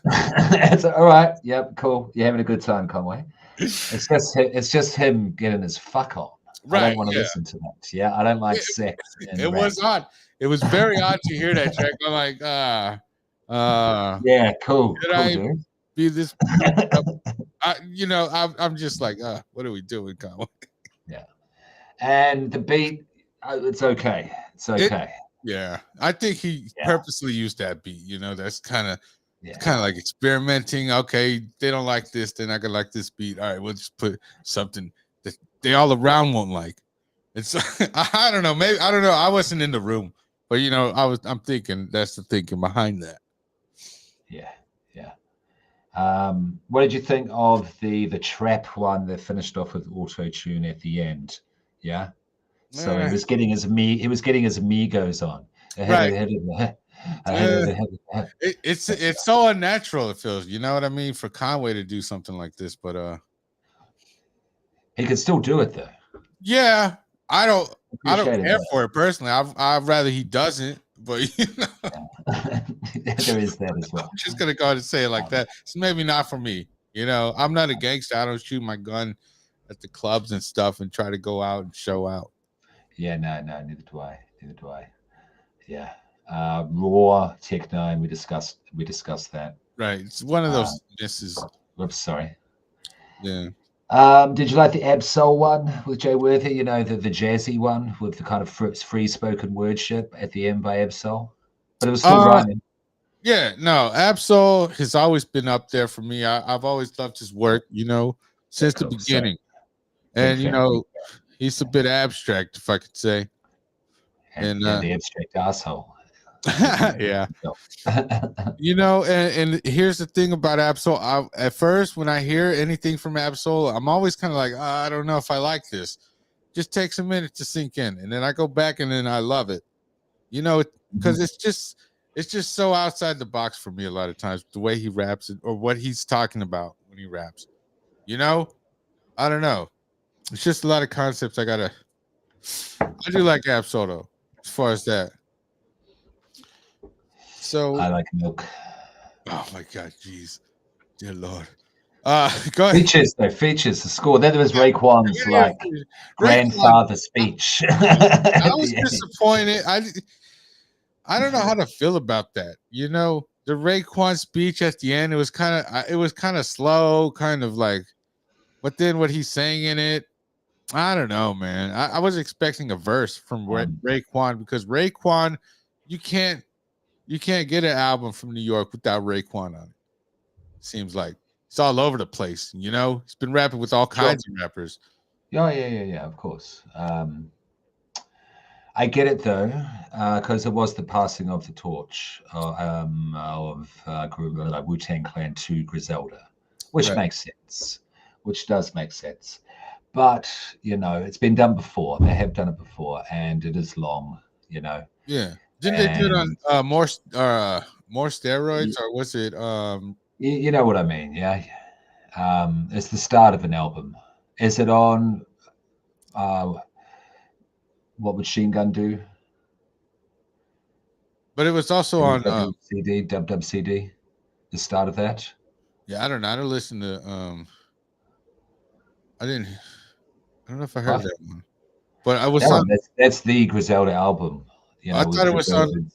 It's all right. Yep, cool. You're having a good time, Conway. It's just him getting his fuck on. Right, I don't want to listen to that. Yeah, I don't like sex. It was odd. It was very odd to hear that track. I'm like, yeah, cool. Did I be this? I'm just like, what are we doing, Conway? Yeah, and the beat, it's okay. It's okay. Yeah, I think he purposely used that beat. That's kind of like experimenting. Okay, they don't like this, they're not gonna like this beat. All right, we'll just put something that they all around won't like. It's I don't know. Maybe I don't know. I wasn't in the room, but I'm thinking that's the thinking behind that. Yeah. What did you think of the trap one that finished off with auto tune at the end? Yeah. So he was getting his amigos on. It's so unnatural. It feels, you know what I mean, for Conway to do something like this, but he could still do it though. Yeah, I don't care for it personally. I'd rather he doesn't, but there is that as well. I'm just gonna go ahead and say it like that. It's maybe not for me. I'm not a gangster. I don't shoot my gun at the clubs and stuff and try to go out and show out. Yeah, no, neither do I. Yeah. Raw Tech 9, we discussed that. Right. It's one of those misses. Whoops, sorry. Yeah. Did you like the Absol one with Jay Worthy? The jazzy one with the kind of free spoken word shit at the end by Absol? But it was still rhyming. Yeah, no, Absol has always been up there for me. I've always loved his work, since the beginning. And he's a bit abstract, if I could say. And the abstract asshole. Yeah. And here's the thing about Absol. At first, when I hear anything from Absol, I'm always kind of like, I don't know if I like this. Just takes a minute to sink in, and then I go back and then I love it. Because it's just so outside the box for me a lot of times, the way he raps it or what he's talking about when he raps. I don't know. It's just a lot of concepts I do like Absol though, as far as that. So I like milk. Oh my God, jeez, dear Lord. Go ahead. Features the score. That was Raekwon's grandfather speech. I was disappointed. I don't know how to feel about that. The Raekwon speech at the end, it was kind of slow, kind of like, but then what he's saying in it, I don't know, man. I was expecting a verse from Raekwon because Raekwon, you can't get an album from New York without Raekwon on it. Seems like it's all over the place. He's been rapping with all kinds of rappers. Yeah, of course. I get it though, because it was the passing of the torch of Wu-Tang Clan to Griselda, which makes sense. Which does make sense. But, it's been done before. They have done it before, and it is long, Yeah. Didn't they do it on more steroids, or was it you know what I mean, yeah? It's the start of an album. Is it on What Would Machine Gun Do? But it was also on Dub CD, the start of that. Yeah, I don't know. I don't listen to I don't know if I heard that one, but I was on. That's the Griselda album. I thought it was on.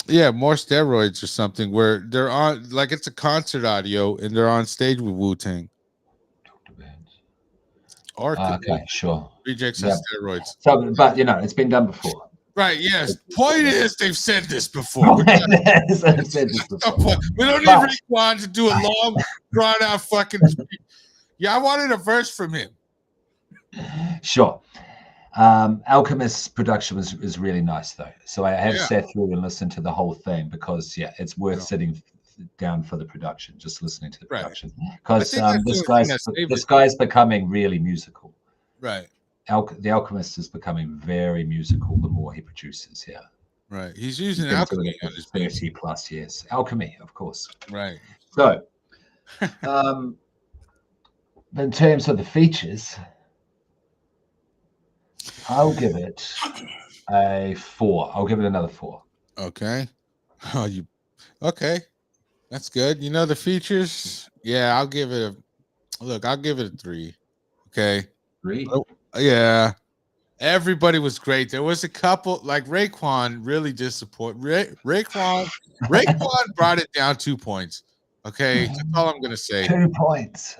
Yeah, More Steroids or something where they're on, like it's a concert audio and they're on stage with Wu-Tang. Or Okay, sure. rejects Yeah. on steroids. So, but it's been done before. Right, yes. Point is, they've said this before. We don't need Raekwon to do a long, drawn-out fucking speech. Yeah, I wanted a verse from him. Sure. Alchemist's production was really nice, though. So I have sat through and listened to the whole thing because, it's worth sitting down for the production, just listening to the production. Because this guy's becoming really musical. Right. The Alchemist is becoming very musical the more he produces. Yeah. Right. He's using alchemy on his 30 plus years. Alchemy, of course. Right. So, in terms of the features, I'll give it a 4. I'll give it another 4. Okay. Okay. That's good. The features? Yeah, I'll give it a 3. Okay. 3? Oh, yeah. Everybody was great. There was a couple, like Raekwon really disappointed. Raekwon brought it down 2 points. Okay. That's all I'm gonna say. 2 points.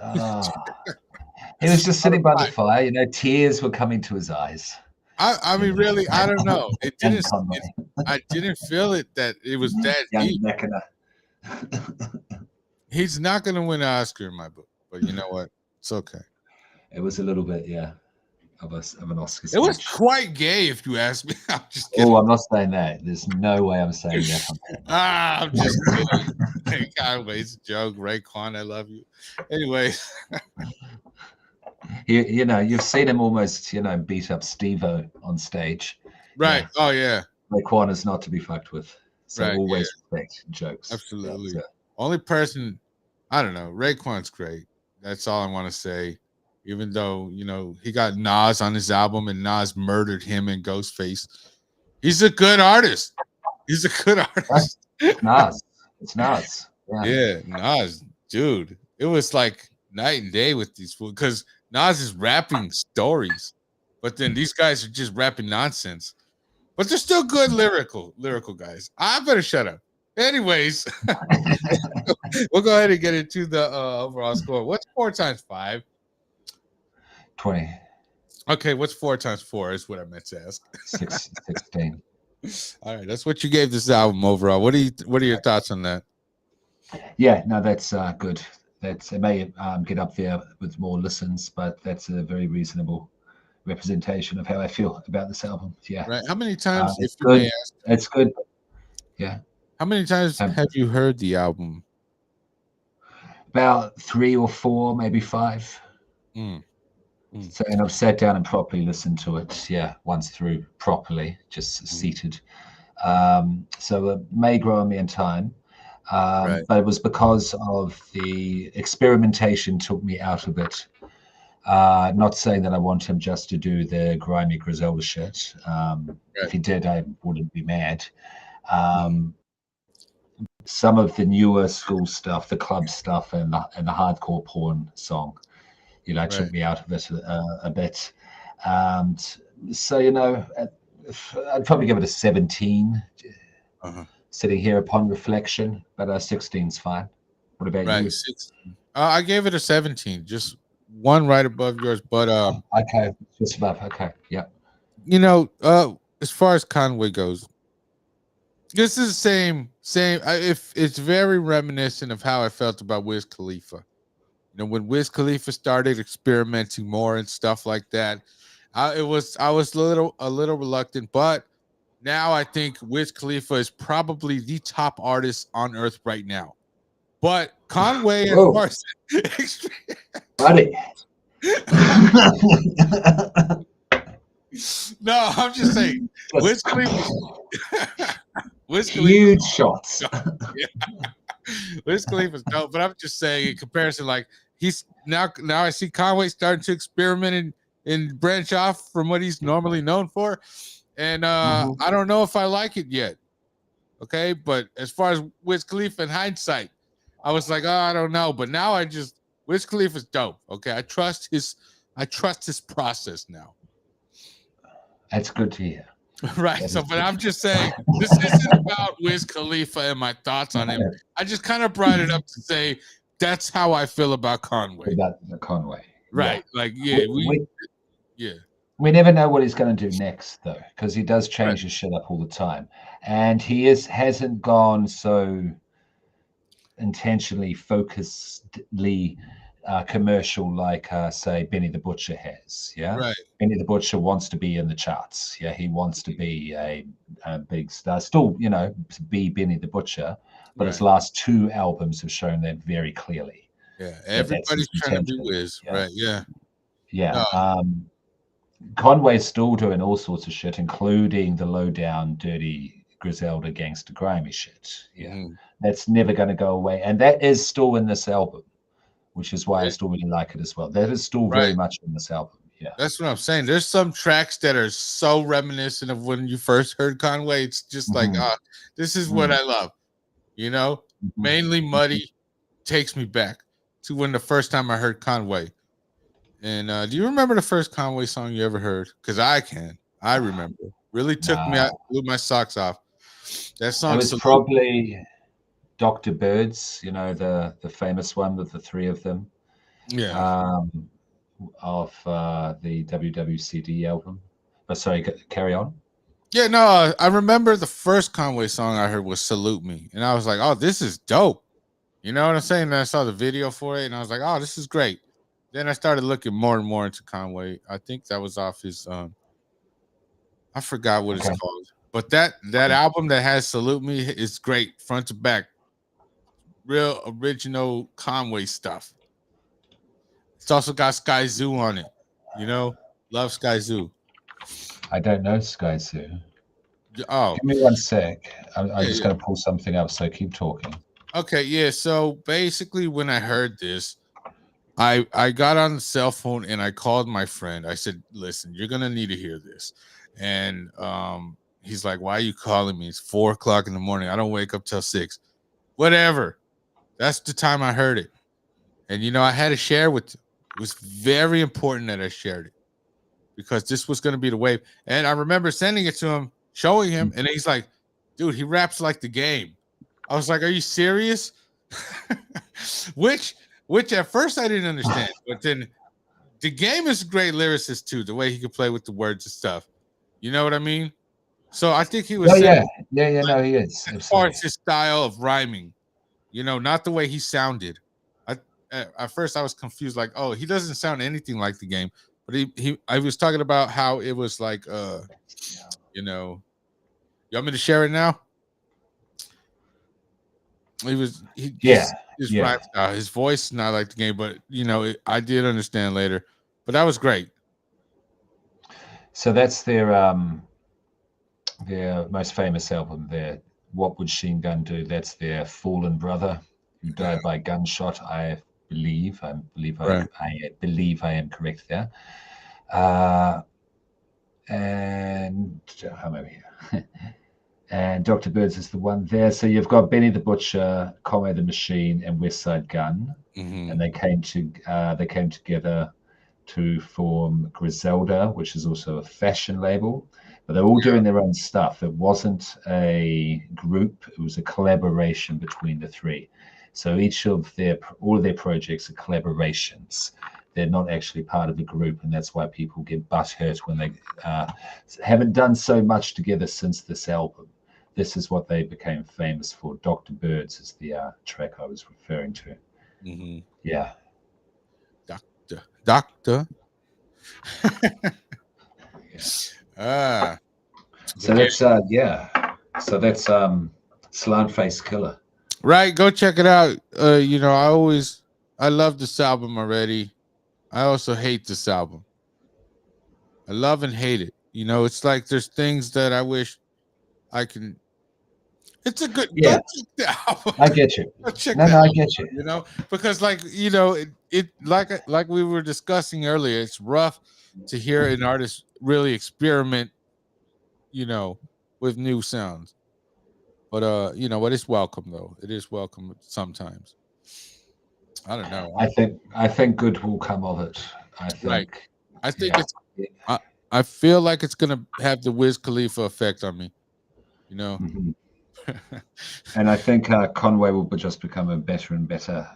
He was just sitting by the fire, tears were coming to his eyes. I mean, really, I don't know. It didn't. I didn't feel it that it was that deep. He's not going to win an Oscar in my book, but you know what? It's okay. It was a little bit, of an Oscar speech. It was quite gay, if you ask me. I'm just kidding. Oh, I'm not saying that. There's no way I'm saying that. I'm just kidding. Conway, it's a joke. Raekwon, I love you. Anyway. You've seen him almost, beat up Steve-O on stage. Right. Oh, yeah. Raekwon is not to be fucked with. So always respect jokes. Absolutely. Only person, I don't know. Raekwon's great. That's all I want to say. Even though, he got Nas on his album and Nas murdered him and Ghostface. He's a good artist. He's a good artist. Nas. It's Nas. Yeah, Nas. Dude, it was like night and day with these fools because Nas is rapping stories, but then these guys are just rapping nonsense. But they're still good lyrical guys. I better shut up. Anyways, we'll go ahead and get into the overall score. What's 4 times 5? 20. Okay, what's 4 times 4 is what I meant to ask. 16. All right, that's what you gave this album overall. What are your thoughts on that? Yeah, no, that's good. It may get up there with more listens, but that's a very reasonable representation of how I feel about this album. Yeah. Right. How many times? It's good. It's good. Yeah. How many times have you heard the album? About 3 or 4, maybe 5. So, and I've sat down and properly listened to it. Yeah, once through properly, just seated. So it may grow on me in time. But it was because of the experimentation took me out of it. Not saying that I want him just to do the grimy Griselda shit. If he did, I wouldn't be mad. Some of the newer school stuff, the club stuff, and the hardcore porn song, took me out of it a bit. So I'd probably give it a 17. Sitting here upon reflection, but 16's fine. What about you? 16. I gave it a 17, just one right above yours, but okay, just above. Okay, yeah. As far as Conway goes, this is the same. If it's very reminiscent of how I felt about Wiz Khalifa. When Wiz Khalifa started experimenting more and stuff like that, I was a little reluctant, but now I think Wiz Khalifa is probably the top artist on earth right now. But Conway and Marcy, buddy. No, I'm just saying Wiz Khalifa. Huge shots. Wiz Khalifa's dope, but I'm just saying in comparison, like he's now I see Conway starting to experiment and branch off from what he's normally known for. And I don't know if I like it yet. Okay. But as far as Wiz Khalifa in hindsight, I was like, I don't know. But now Wiz Khalifa's dope. Okay. I trust his process now. That's good to hear. Right. So, but I'm just saying, this isn't about Wiz Khalifa and my thoughts on him. I just kind of brought it up to say that's how I feel about Conway. About Conway. Right. Like, yeah, yeah. We never know what he's going to do next, though, because he does change his shit up all the time, and he hasn't gone so intentionally, focusedly commercial like, say, Benny the Butcher has. Yeah, Right. Benny the Butcher wants to be in the charts. Yeah, he wants to be a big star. Still, be Benny the Butcher, but his last 2 albums have shown that very clearly. Yeah, everybody's trying to be Wiz, right? Yeah. Yeah. Conway's still doing all sorts of shit, including the low-down, dirty, Griselda, gangster, grimy shit. Yeah, that's never going to go away, and that is still in this album, which is why I still really like it as well. That is still very much in this album. Yeah, that's what I'm saying. There's some tracks that are so reminiscent of when you first heard Conway. It's just like, this is what I love. Mainly Muddy takes me back to when the first time I heard Conway. And do you remember the first Conway song you ever heard? Because I remember. Really took me out, blew my socks off. That song was probably Dr. Birds, the famous one with the 3 of them. Yeah. Of the WWCD album. But sorry, carry on. Yeah, no, I remember the first Conway song I heard was Salute Me. And I was like, oh, this is dope. You know what I'm saying? And I saw the video for it and I was like, oh, this is great. Then I started looking more and more into Conway. I think that was off his I forgot what it's called. But that album that has Salute Me is great, front to back. Real original Conway stuff. It's also got Sky Zoo on it. Love Sky Zoo. I don't know Sky Zoo. Oh. Give me one sec. I'm just going to pull something up, so keep talking. Okay, yeah. So basically when I heard this, I got on the cell phone and I called my friend. I said, listen, you're going to need to hear this. And he's like, why are you calling me? It's 4:00 in the morning. I don't wake up till 6. Whatever. That's the time I heard it. And, I had to share with you. It was very important that I shared it because this was going to be the wave. And I remember sending it to him, showing him, and he's like, dude, he raps like the game. I was like, are you serious? Which at first I didn't understand, but then the game is a great lyricist too, the way he could play with the words and stuff. You know what I mean? So I think he was he is. As far as his style of rhyming, not the way he sounded. At first I was confused, like, oh, he doesn't sound anything like the game. But I was talking about how it was like you want me to share it now? His rap style, his voice not like the game, but I did understand later. But that was great. So that's their most famous album there. What Would Sheen Gun Do? That's their fallen brother who died by gunshot. I believe I am correct there. And how am I here? And Dr. Birds is the one there. So you've got Benny the Butcher, Conway the Machine, and West Side Gun, and they came together to form Griselda, which is also a fashion label. But they're all doing their own stuff. It wasn't a group; it was a collaboration between the 3. So all of their projects are collaborations. They're not actually part of a group, and that's why people get butthurt when they haven't done so much together since this album. This is what they became famous for. Dr. Birds is the track I was referring to. Yeah. Doctor. So that's So that's Slant Face Killah. Right, go check it out. I love this album already. I also hate this album. I love and hate it. It's like there's things that I wish I can. It's a good album. I get you. I get you. Because it like we were discussing earlier, it's rough to hear an artist really experiment, with new sounds. But what is welcome though. It is welcome sometimes. I don't know. I think good will come of it. I think it's. I feel like it's gonna have the Wiz Khalifa effect on me. And I think Conway will just become a better and better,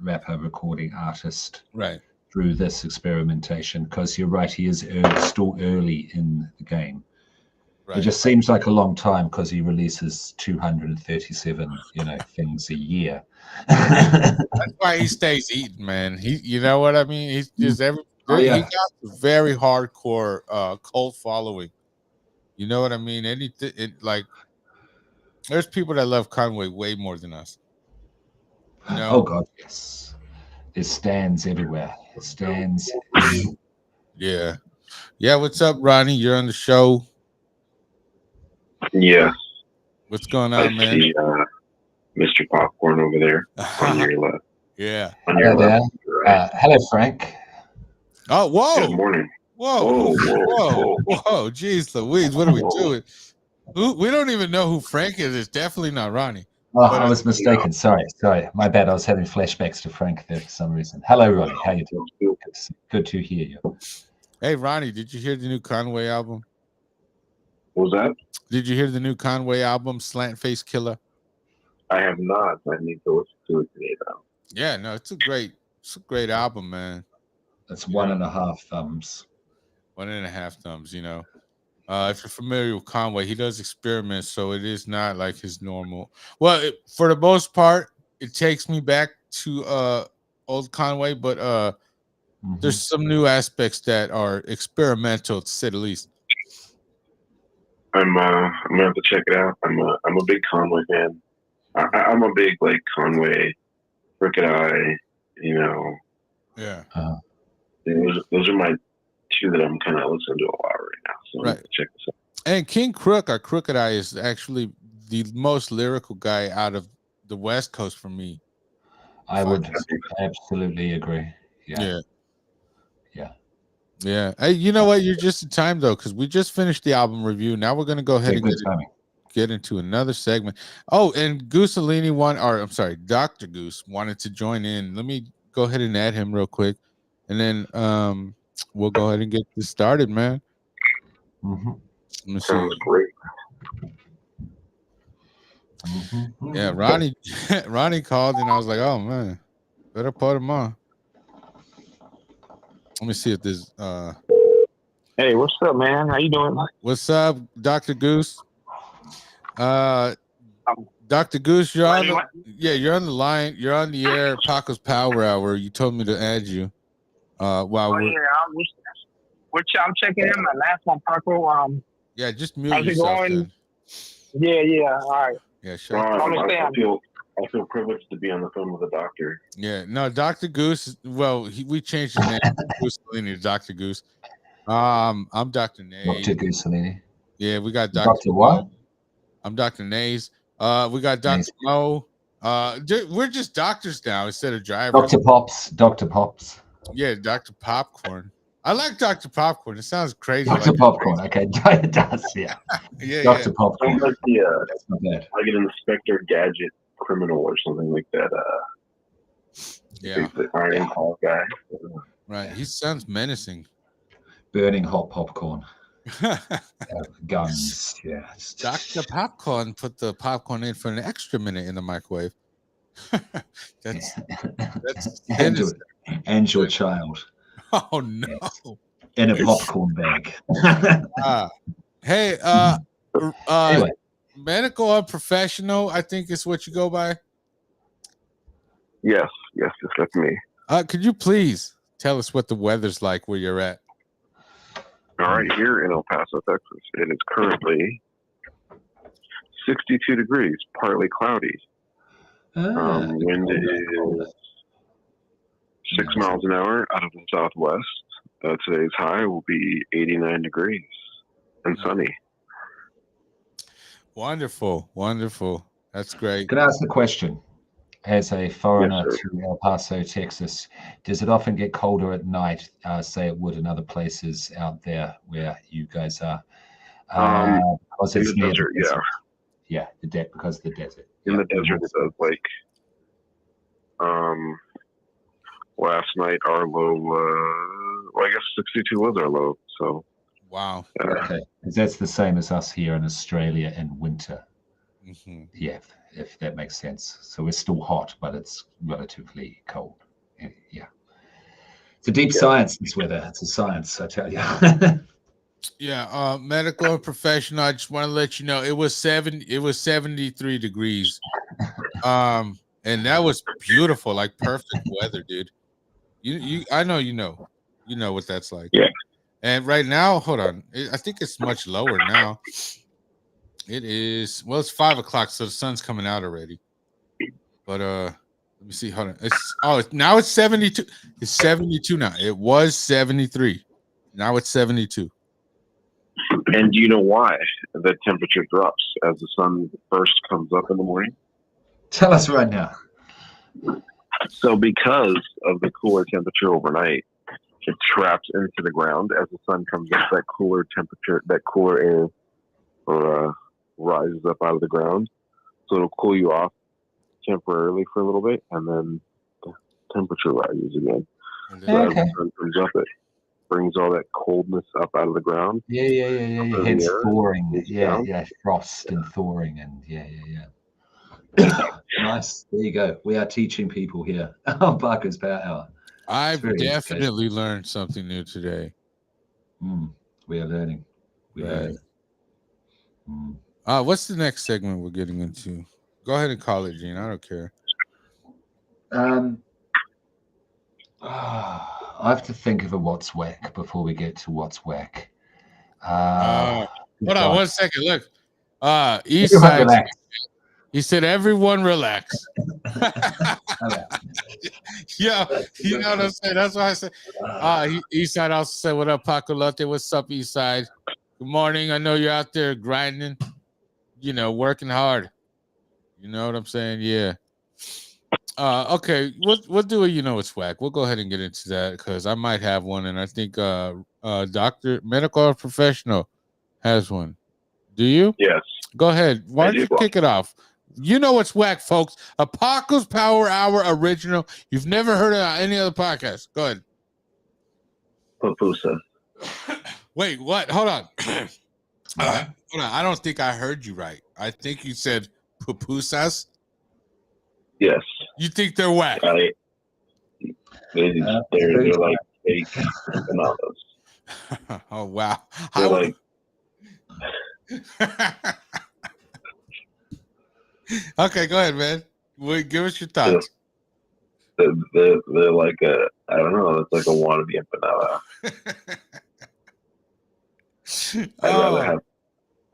rapper, recording artist. Right. through this experimentation, because you're right, he is still early in the game. Right. It just seems like a long time because he releases 237, things a year. That's why he stays eating, man. You know what I mean? He's just he got a very hardcore cult following. You know what I mean? Like, there's people that love Conway way more than us. You know? Oh God, yes. There's stands everywhere. Stands. Yeah. Yeah. What's up, Ronnie? You're on the show. Yeah. What's going on, man? See Mr. Popcorn over there on your left. Yeah. On your Hello left. Right. hello, Frank. Oh, whoa. Good morning. Whoa. Whoa. Whoa. Jeez Louise, what are we doing? We don't even know who Frank is. It's definitely not Ronnie. Oh, I was mistaken. Sorry. My bad. I was having flashbacks to Frank there for some reason. Hello, Ronnie. How you doing? Good to hear you. Hey, Ronnie, did you hear the new Conway album? What was that? Did you hear the new Conway album, Slant Face Killah? I have not. I need to listen to it today, though. Yeah, no, it's a great album, man. That's 1.5 thumbs. 1.5 thumbs, if you're familiar with Conway, he does experiments, so it is not like his normal. Well, for the most part, it takes me back to old Conway, but there's some new aspects that are experimental, to say the least. I'm gonna have to check it out. I'm a big Conway fan. I'm a big Conway, Crooked Eye. Yeah. Those are my two that I'm kind of listening to a lot right now. So I'm gonna check this out. And King Crook, or Crooked Eye, is actually the most lyrical guy out of the West Coast for me. I would absolutely agree. Yeah. Hey, you know what? You're just in time, though, because we just finished the album review. Now we're going to go ahead and get into another segment. Oh, and Dr. Goose wanted to join in. Let me go ahead and add him real quick, and then we'll go ahead and get this started, man. Let me see. Sounds great. Yeah, Ronnie called, and I was like, oh, man, better put him on. Let me see if this. Hey, what's up, man? How you doing? What's up, Dr. Goose? Dr. Goose, you're on the line. You're on the air. Paco's Power Hour. You told me to add you. I'm checking in my last one, Paco. Yeah, just mute yourself. Then. Yeah. All right. Yeah, sure. I feel privileged to be on the phone with a doctor. Yeah, no, Dr. Goose. Well, we changed his name to Dr. Goose. I'm Dr. Nays. Dr. Gooselini. Yeah, we got Dr. What? I'm Dr. Nays. We got Dr. Mo. We're just doctors now instead of drivers. Dr. Pops. Yeah, Dr. Popcorn. I like Dr. Popcorn. It sounds crazy. Dr. Popcorn. Okay, it does. Yeah. Dr. Popcorn. Sounds like that's not bad. Like an Inspector Gadget criminal or something like that. The Iron Claw guy. Right. He sounds menacing. Burning hot popcorn. Guns. Yeah. Dr. Popcorn put the popcorn in for an extra minute in the microwave. that's and your child. Oh no. Yes. In a popcorn bag. Hey, anyway. Medical unprofessional, I think is what you go by. Yes, that's me. Could you please tell us what the weather's like where you're at? All right, here in El Paso, Texas, it is currently 62 degrees, partly cloudy. Wind is 6 miles an hour out of the southwest. Today's high will be 89 degrees and sunny. Wonderful. That's great. Can I ask a question? As a foreigner to El Paso, Texas, does it often get colder at night, say it would in other places out there where you guys are? Because it's near the desert. Yeah, because of the desert. In the desert, it does. Last night our low, I guess 62 was our low. So. Wow. Okay, because that's the same as us here in Australia in winter. Yeah, if that makes sense. So it's still hot, but it's relatively cold. Yeah. It's a deep science, this weather. It's a science, I tell you. Yeah, medical and professional. I just want to let you know it was 73 degrees. And that was beautiful, like perfect weather, dude. I know you know what that's like. Yeah. And right now, hold on. I think it's much lower now. It is, well, it's 5 o'clock, so the sun's coming out already. But let me see. Hold on. Now it's 72. It's 72 now. It was 73. Now it's 72. And do you know why the temperature drops as the sun first comes up in the morning? Tell us right now. So because of the cooler temperature overnight, it traps into the ground as the sun comes up. That cooler temperature, that cooler air rises up out of the ground. So it'll cool you off temporarily for a little bit, and then the temperature rises again. So as the sun comes up, it brings all that coldness up out of the ground. Yeah. Hence thawing. Yeah. Frost and thawing, and yeah. Nice. There you go. We are teaching people here on Paco's Power Hour. I've definitely learned something new today. We are learning. What's the next segment we're getting into? Go ahead and call it, Gene. I don't care. I have to think of a what's whack before we get to what's whack. Hold on 1 second. Look, Eastside. He said, "Everyone relax." Yeah, you know what I'm saying. That's why I said. Eastside also said, "What up, Paco Latte? What's up, Eastside? Good morning. I know you're out there grinding, working hard. You know what I'm saying? Yeah. Okay. We'll do it. It's whack. We'll go ahead and get into that because I might have one, and I think doctor, medical or professional, has one. Do you? Yes. Go ahead. Why don't you kick it off? You know what's whack, folks. A Paco's Power Hour original. You've never heard of any other podcast. Go ahead. Pupusa. Wait, what? Hold on. Hold on. I don't think I heard you right. I think you said pupusas. Yes. You think they're whack? They're like fake bananas. Oh, wow. They're like... Okay, go ahead, man. Give us your thoughts. They're like I don't know. It's like a wannabe empanada.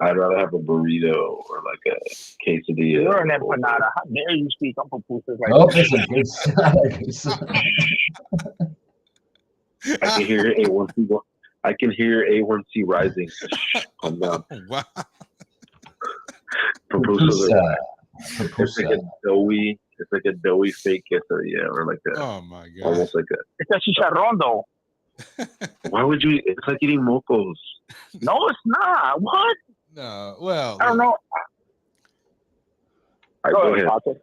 I'd rather have a burrito or like a quesadilla. You're an empanada. How dare you speak on pupusas like I can hear A1C. I can hear A1C rising. Calm down. Wow. Pupusa. It's like a doughy fake quesadilla, or like a. Oh my god! Almost like a. It's a chicharrón, though. Why would you? It's like eating mocos. No, it's not. What? No. Well, I don't know. Go ahead. Paco.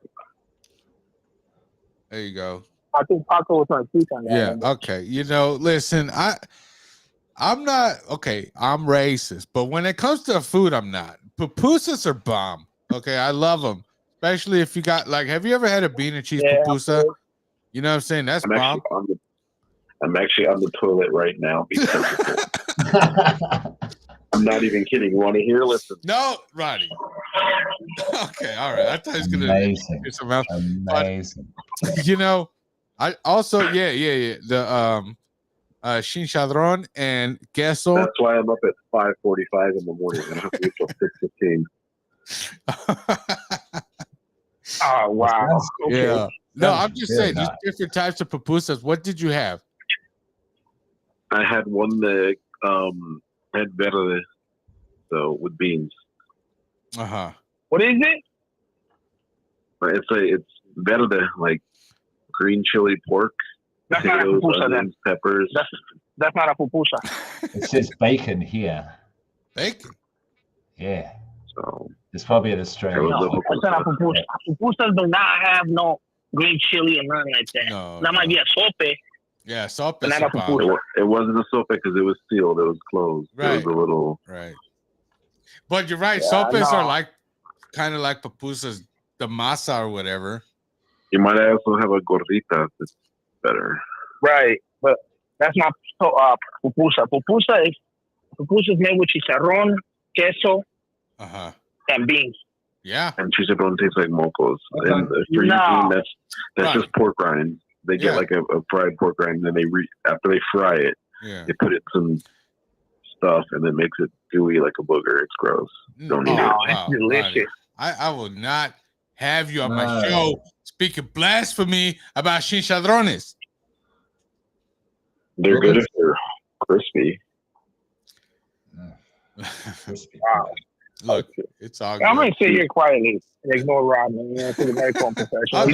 There you go. I think Paco was on tweet on that. Yeah. Okay. Listen, I'm not okay. I'm racist, but when it comes to food, I'm not. Pupusas are bomb. Okay, I love them, especially if you got have you ever had a bean and cheese pupusa? You know what I'm saying? That's bomb. I'm actually on the toilet right now because I'm not even kidding. You want to hear? Listen. No, Roddy. Okay, all right. I thought he was gonna do something else. Amazing. I also the chinchadron and queso. That's why I'm up at 5:45 in the morning. I have to wait till 6:15. Oh wow! Okay. Yeah. No, I'm just saying, there's different types of pupusas. What did you have? I had one that had verde, so with beans. What is it? It's verde, like green chili pork. That's not a pupusa, onions, peppers. That's not a pupusa. It says bacon here. Bacon? Yeah. So it's probably an Australian. No, that's not a pupusa. Pupusas do not have no green chili and nothing like that. No, that might be a sope. Yeah, sope. Not a pupusa. It wasn't a sope because it was sealed. It was closed. Right. It was a little. Right. But you're right. Yeah, Sopes are kind of like pupusas, the masa or whatever. You might also have a gordita that's better. Right, but That's not pupusa. Pupusa is made with chicharrón, queso, and beans. Yeah. And chicharrón tastes like mocos. Okay. And for Eugene, that's just pork rind. They get like a fried pork rind, and then after they fry it, they put it in some stuff, and then makes it gooey like a booger. It's gross. Don't eat it. It's delicious. I will not have you on my show speaking blasphemy about chicharrones. They're good if they're crispy. Crispy. Wow. Look, it's all good. I'm going to sit here quietly and ignore Rodney. You know, to the medical professional.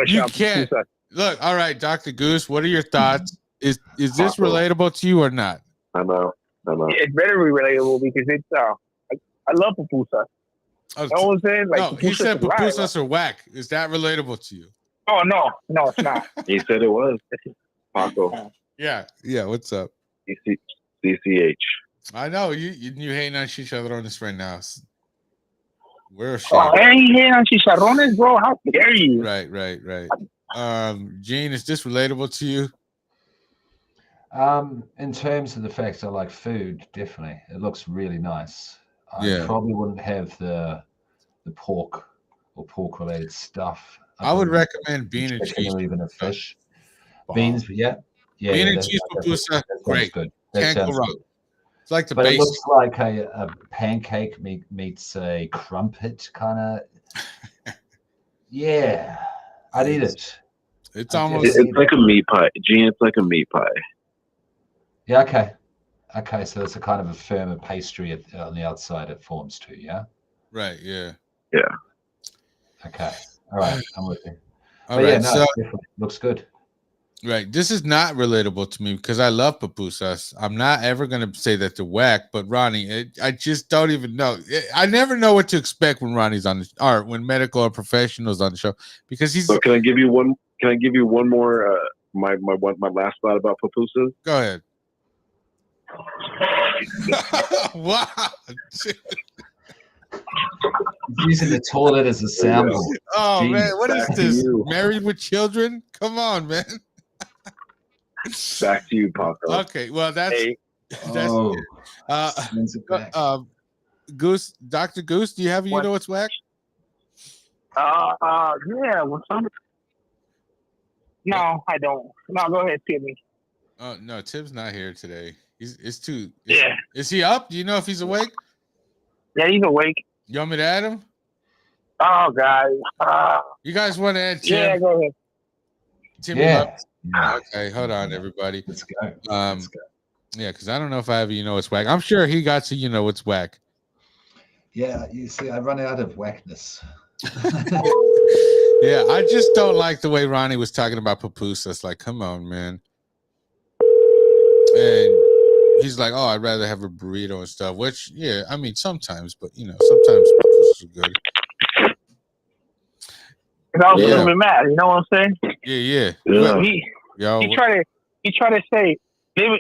You can't. Look, all right, Dr. Goose, what are your thoughts? Is this relatable to you or not? I know. It's very relatable because it's I love pupusa. You know what I'm saying? Like, no, he said pupusas are whack. Is that relatable to you? Oh, no, it's not. He said it was. Paco. Yeah, what's up? CCH. I know, you hating on chicharrones right now. We're ashamed. Oh, I ain't hating on chicharrones, bro. How dare you? Right. Gene, is this relatable to you? In terms of the fact I like food, definitely. It looks really nice. I probably wouldn't have the pork or pork related stuff. I would recommend bean and cheese. Or even a fish. Beans, yeah. Bean and cheese pupusa, great. Good. Can't go wrong. It's like the but base. It looks like a pancake meets a crumpet kind of. Yeah, I'd eat it. It's almost. It's like a meat pie, Gene. It's like a meat pie. Yeah. Okay. So it's a kind of a firmer pastry on the outside. It forms too. Yeah. Right. Yeah. Okay. All right. I'm with you. All right. Yeah, no, it looks good. Right. This is not relatable to me because I love pupusas. I'm not ever going to say that they're whack, but Ronnie, I just don't even know. I never know what to expect when Ronnie's on when medical or professionals on the show because he's. So can I give you one? Can I give you one more? My last thought about pupusas. Go ahead. Wow. He's using the toilet as a soundboard. Oh, Jeez, man. What is this? You. Married with children? Come on, man. Back to you, Paco. Okay. Well, that's Goose, Dr. Goose, do you have you know what's whack? Yeah. What's up? No, I don't. No, go ahead, Timmy. Oh, no, Tim's not here today. Yeah. Is he up? Do you know if he's awake? Yeah, he's awake. You want me to add him? Oh, God. You guys want to add Tim? Yeah, go ahead. Tim, yeah. Okay, hold on, everybody. Let's go. Yeah, because I don't know if I have you know what's whack. I'm sure he got to you know what's whack. Yeah, you see, I run out of whackness. Yeah, I just don't like the way Ronnie was talking about pupusas. Like, come on, man. And he's like, oh, I'd rather have a burrito and stuff, which, yeah, I mean, sometimes, but, you know, sometimes pupusas are good. I was a little bit mad, you know what I'm saying? Yeah. He tried to say, let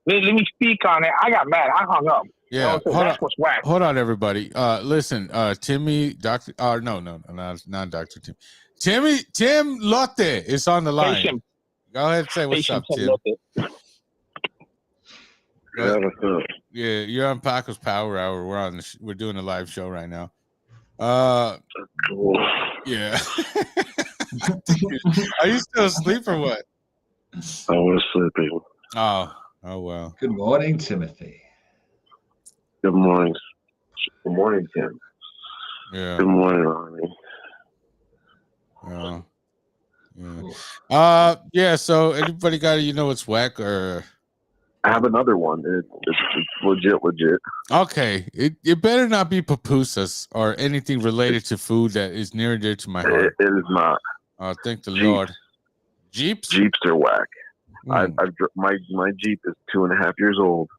me speak on it. I got mad. I hung up. Yeah, you know, that's what's whack. Hold on, everybody. Listen, Timmy, Doctor. No, not Doctor Tim. Tim Lotte is on the line. Go ahead and say what's up, Tim. Yeah, you're on Paco's Power Hour. We're doing a live show right now. Yeah. Are you still asleep or what? I was sleeping. Oh well. Good morning, Timothy. Good morning. Good morning, Tim. Yeah. Good morning, Ronnie. Yeah. So anybody got you know what's whack or? I have another one. It's legit. Okay, it better not be pupusas or anything related to food that is near and dear to my heart. It is not. Oh, thank the Lord. Jeeps? Jeeps are whack. My Jeep is 2.5 years old.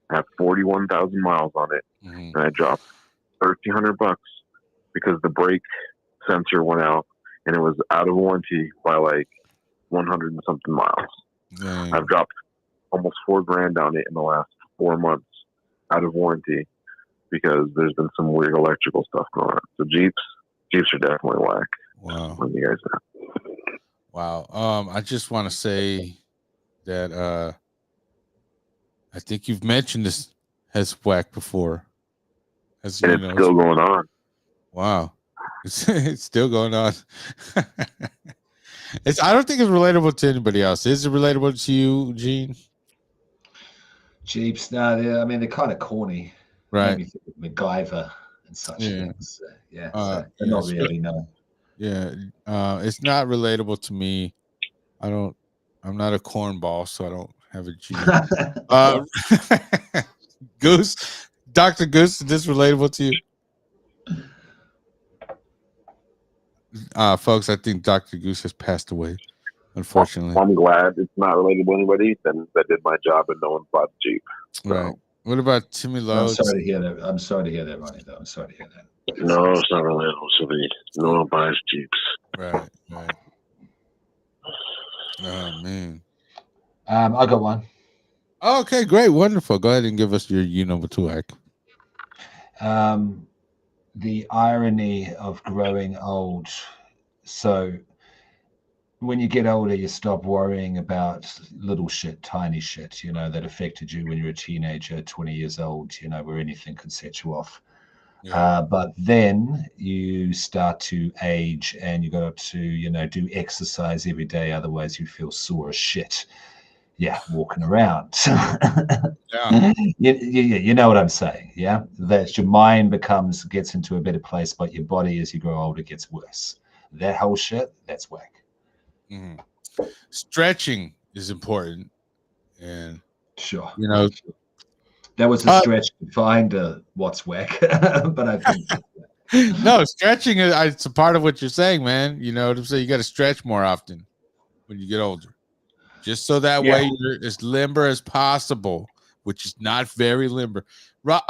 I have 41,000 miles on it, and I dropped $1,300 because the brake sensor went out, and it was out of warranty by like 100 and something miles. Dang. I've dropped almost $4,000 on it in the last 4 months out of warranty because there's been some weird electrical stuff going on. So Jeeps are definitely whack. Wow. What do you guys know? Wow. I just want to say that I think you've mentioned this has whack before. It's still going on. Wow. It's still going on. I don't think it's relatable to anybody else. Is it relatable to you, Gene? Jeeps, no, I mean they're kind of corny. Right. Maybe think of MacGyver and such things. So they're not really no. Yeah. It's not relatable to me. I'm not a cornball, so I don't have a G. Goose, Dr. Goose, is this relatable to you? Folks, I think Dr. Goose has passed away, unfortunately. I'm glad it's not relatable to anybody. Then that did my job, and no one bought the Jeep. So. Right. What about Timmy Lowe? I'm sorry to hear that. I'm sorry to hear that, Ronnie. Though I'm sorry to hear that. No, it's not relatable. So no one buys Jeeps. Right. Oh man. I got one. Okay, great, wonderful. Go ahead and give us your number 2 act. The irony of growing old. So when you get older, you stop worrying about little shit, tiny shit, that affected you when you were a teenager, 20 years old, where anything could set you off. Yeah. But then you start to age and you got to, do exercise every day. Otherwise you feel sore as shit. Yeah, walking around. Yeah. You know what I'm saying. Yeah, that your mind gets into a better place, but your body, as you grow older, gets worse. That whole shit, that's whack. Mm-hmm. Stretching is important, and sure, that was a stretch to find what's whack, but I think no, stretching it's a part of what you're saying, man. You know what I'm saying? You got to stretch more often when you get older. Just so that way you're as limber as possible, which is not very limber. Ronnie,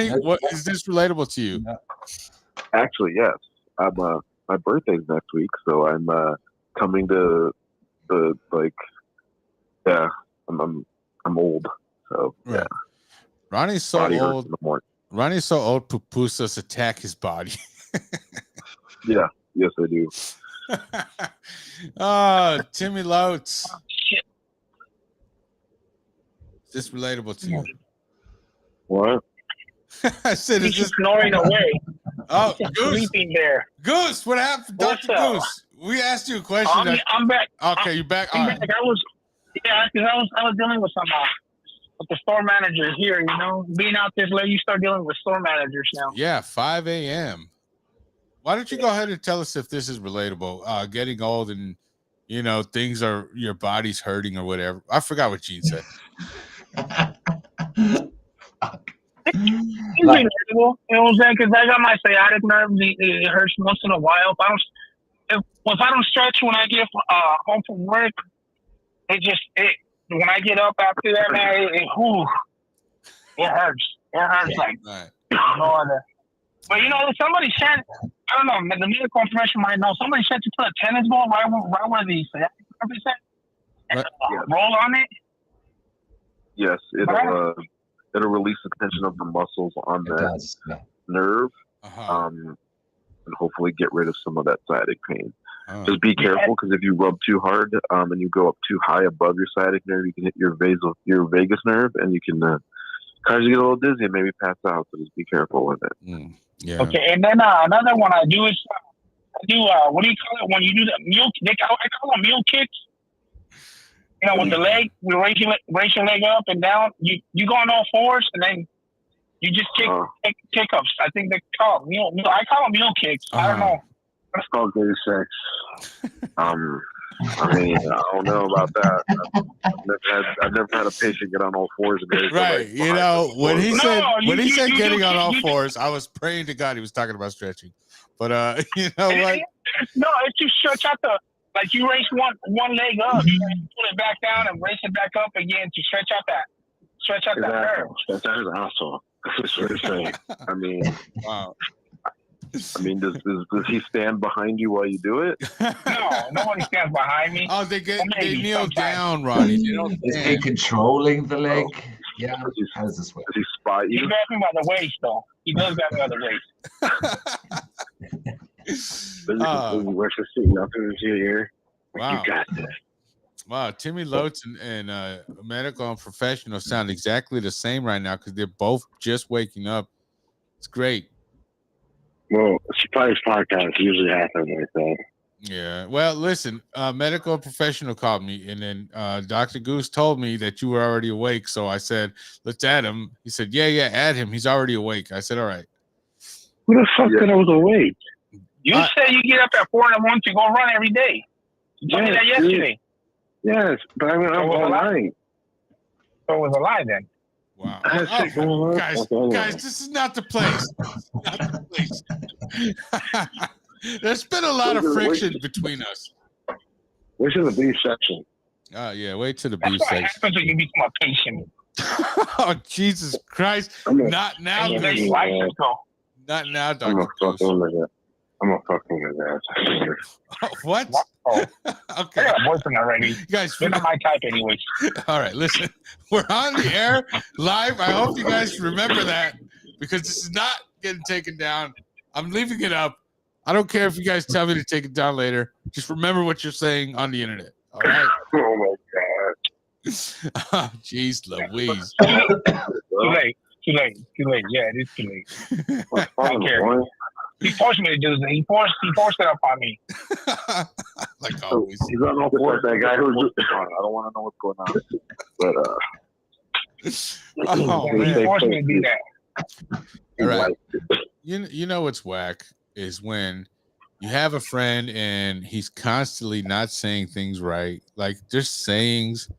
what is this relatable to you? Actually, yes. My birthday's next week, so I'm coming to the I'm old, so yeah. Ronnie's so old. Ronnie's so old. Pupusas attack his body. Yeah, yes, I do. Timmy Lotes. Is this relatable to you? What? I said, is this snoring away? Oh, Goose. Sleeping there. Goose, what happened, Dr. Goose? We asked you a question. I'm back. Okay, you back? I'm back. I was dealing with some with the store manager here. Being out this late, you start dealing with store managers now. Yeah, 5 a.m. Why don't you go ahead and tell us if this is relatable? Getting old and, things are, your body's hurting or whatever. I forgot what Gene said. It's relatable. You know what I'm saying? Because I got my sciatic nerve. It hurts once in a while. If I don't stretch when I get home from work, when I get up after that, man, it hurts. It hurts like no other. But somebody said, I don't know, the medical information might know. Somebody said to put a tennis ball right where the sciatic nerve is roll on it. Yes, it'll release the tension of the muscles on that nerve, and hopefully get rid of some of that sciatic pain. Just be careful, because if you rub too hard and you go up too high above your sciatic nerve, you can hit your vagus nerve, and you can kind of get a little dizzy and maybe pass out. So just be careful with it. Yeah. Okay, and then another one I do is what do you call it when you do the mule? I call them mule kicks. With the leg, you raise your leg up and down. You go on all fours, and then you just kick ups. I think they call them mule. I call them mule kicks. I don't know. That's called gay sex. I don't know about that. I've never had a patient get on all fours. And right. When he said getting on all fours, I was praying to God he was talking about stretching. But you know what? No, it's just stretch out you raise one leg up, you pull it back down and raise it back up again to stretch out that nerve. Stretch out his asshole. That's what you're saying. Wow. Does he stand behind you while you do it? No, nobody stands behind me. Oh, they kneel down, Ronnie. Is he controlling the leg? Yeah. How does this work? Does he spot you? He grabs me by the waist, though. He does grab me by the waist. We're just seeing nothing into your ear. Wow. You got this. Wow, Timmy Lotes and Medical and Professional sound exactly the same right now because they're both just waking up. It's great. Well, surprise podcast usually happens like that. Yeah. Well, listen, Medical and Professional called me, and then Dr. Goose told me that you were already awake. So I said, let's add him. He said, yeah, add him. He's already awake. I said, all right. Who the fuck said I was awake? You say you get up at 4 a.m. to go run every day. You told me that yesterday. Yes, but I mean, I'm all night. So it was a lie then. Wow. Oh, guys, this is not the place. Not the place. There's been a lot of friction between us. Wait till the beef section. Oh, yeah, wait till the beef That's what section. happens when you become a patient. Oh, Jesus Christ. Not now, Goose. Not now, Dr. Goose. I'm a fucking his ass. Oh, what? Oh. Okay. I got a boyfriend already. You guys, They're not my type anyways. all right, listen. We're on the air live. I hope you guys remember that because this is not getting taken down. I'm leaving it up. I don't care if you guys tell me to take it down later. Just remember what you're saying on the internet. All right. Oh my god. Oh, jeez, Louise. Too late. Yeah, it is too late. I don't care. He forced me to do this. He forced it up on me. Like always. He's on all fours. That guy who's I don't want to know what's going on. But Oh, He man. forced me to do that. All right. You know what's whack is when you have a friend and he's constantly not saying things right. Like there's sayings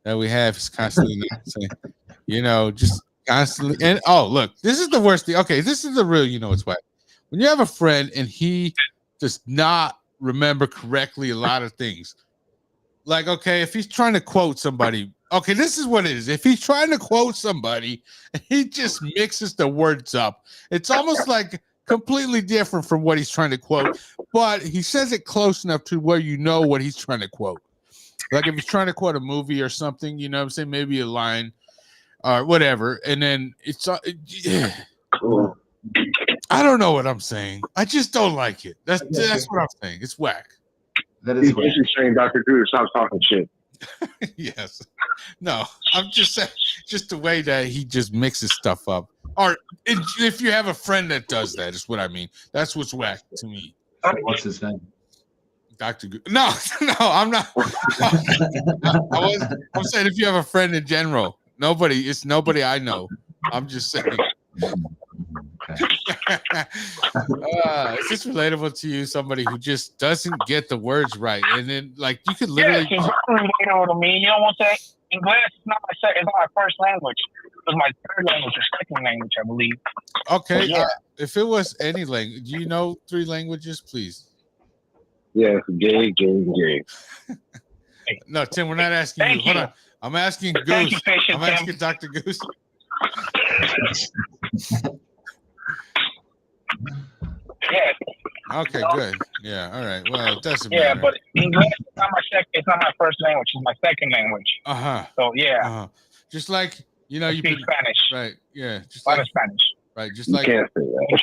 that we have. He's constantly not saying, just constantly. And look, this is the worst thing. Okay, this is the real. It's whack. When you have a friend and he does not remember correctly a lot of things, like, okay, if he's trying to quote somebody, okay, this is what it is. If he's trying to quote somebody and he just mixes the words up, it's almost like completely different from what he's trying to quote, but he says it close enough to where you know what he's trying to quote. Like if he's trying to quote a movie or something, you know what I'm saying? Maybe a line or whatever. And then it's, I don't know what I'm saying. I just don't like it. That's what I'm saying. It's whack. That is he's basically saying, Dr. Goose, stop talking shit. Yes. No, I'm just saying, just the way that he just mixes stuff up. Or if you have a friend that does that, is what I mean. That's what's whack to me. What's his name? Dr. No, I'm not. I'm saying if you have a friend in general. It's nobody I know. I'm just saying. Okay. Is this relatable to you? Somebody who just doesn't get the words right, and then like you could literally. Yeah, it's relatable to me. You know what I'm saying? English is not it's not my first language. It was my third language or second language, I believe. Okay. Yeah. If it was any language, do you know 3 languages, please? Yes, gay. No, Tim, we're not asking Thank you. Hold on. I'm asking Goose. Thank you, patient I'm Tim. asking Dr. Goose. Yeah. Okay, good. Yeah, all right. Well, it doesn't Yeah, matter. but English is not it's not my first language. It's my second language. So yeah. Just like you speak been Spanish. right. Yeah, just A lot like of Spanish. right. Just You like can't say that.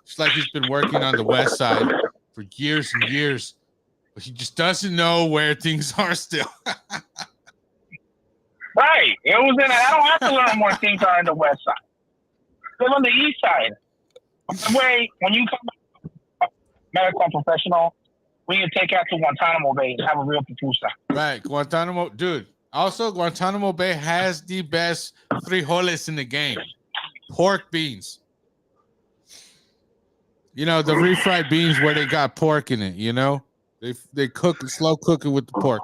just like he's been working on the West Side for years and years, but he just doesn't know where things are still. Right. It was I don't have to learn more things on the West Side. Live on the East Side. By the way, when you come medical and professional, we can take out to Guantanamo Bay and have a real pupusa. Right, Guantanamo, dude. Also, Guantanamo Bay has the best frijoles in the game. Pork beans. The refried beans where they got pork in it. They slow cook it with the pork.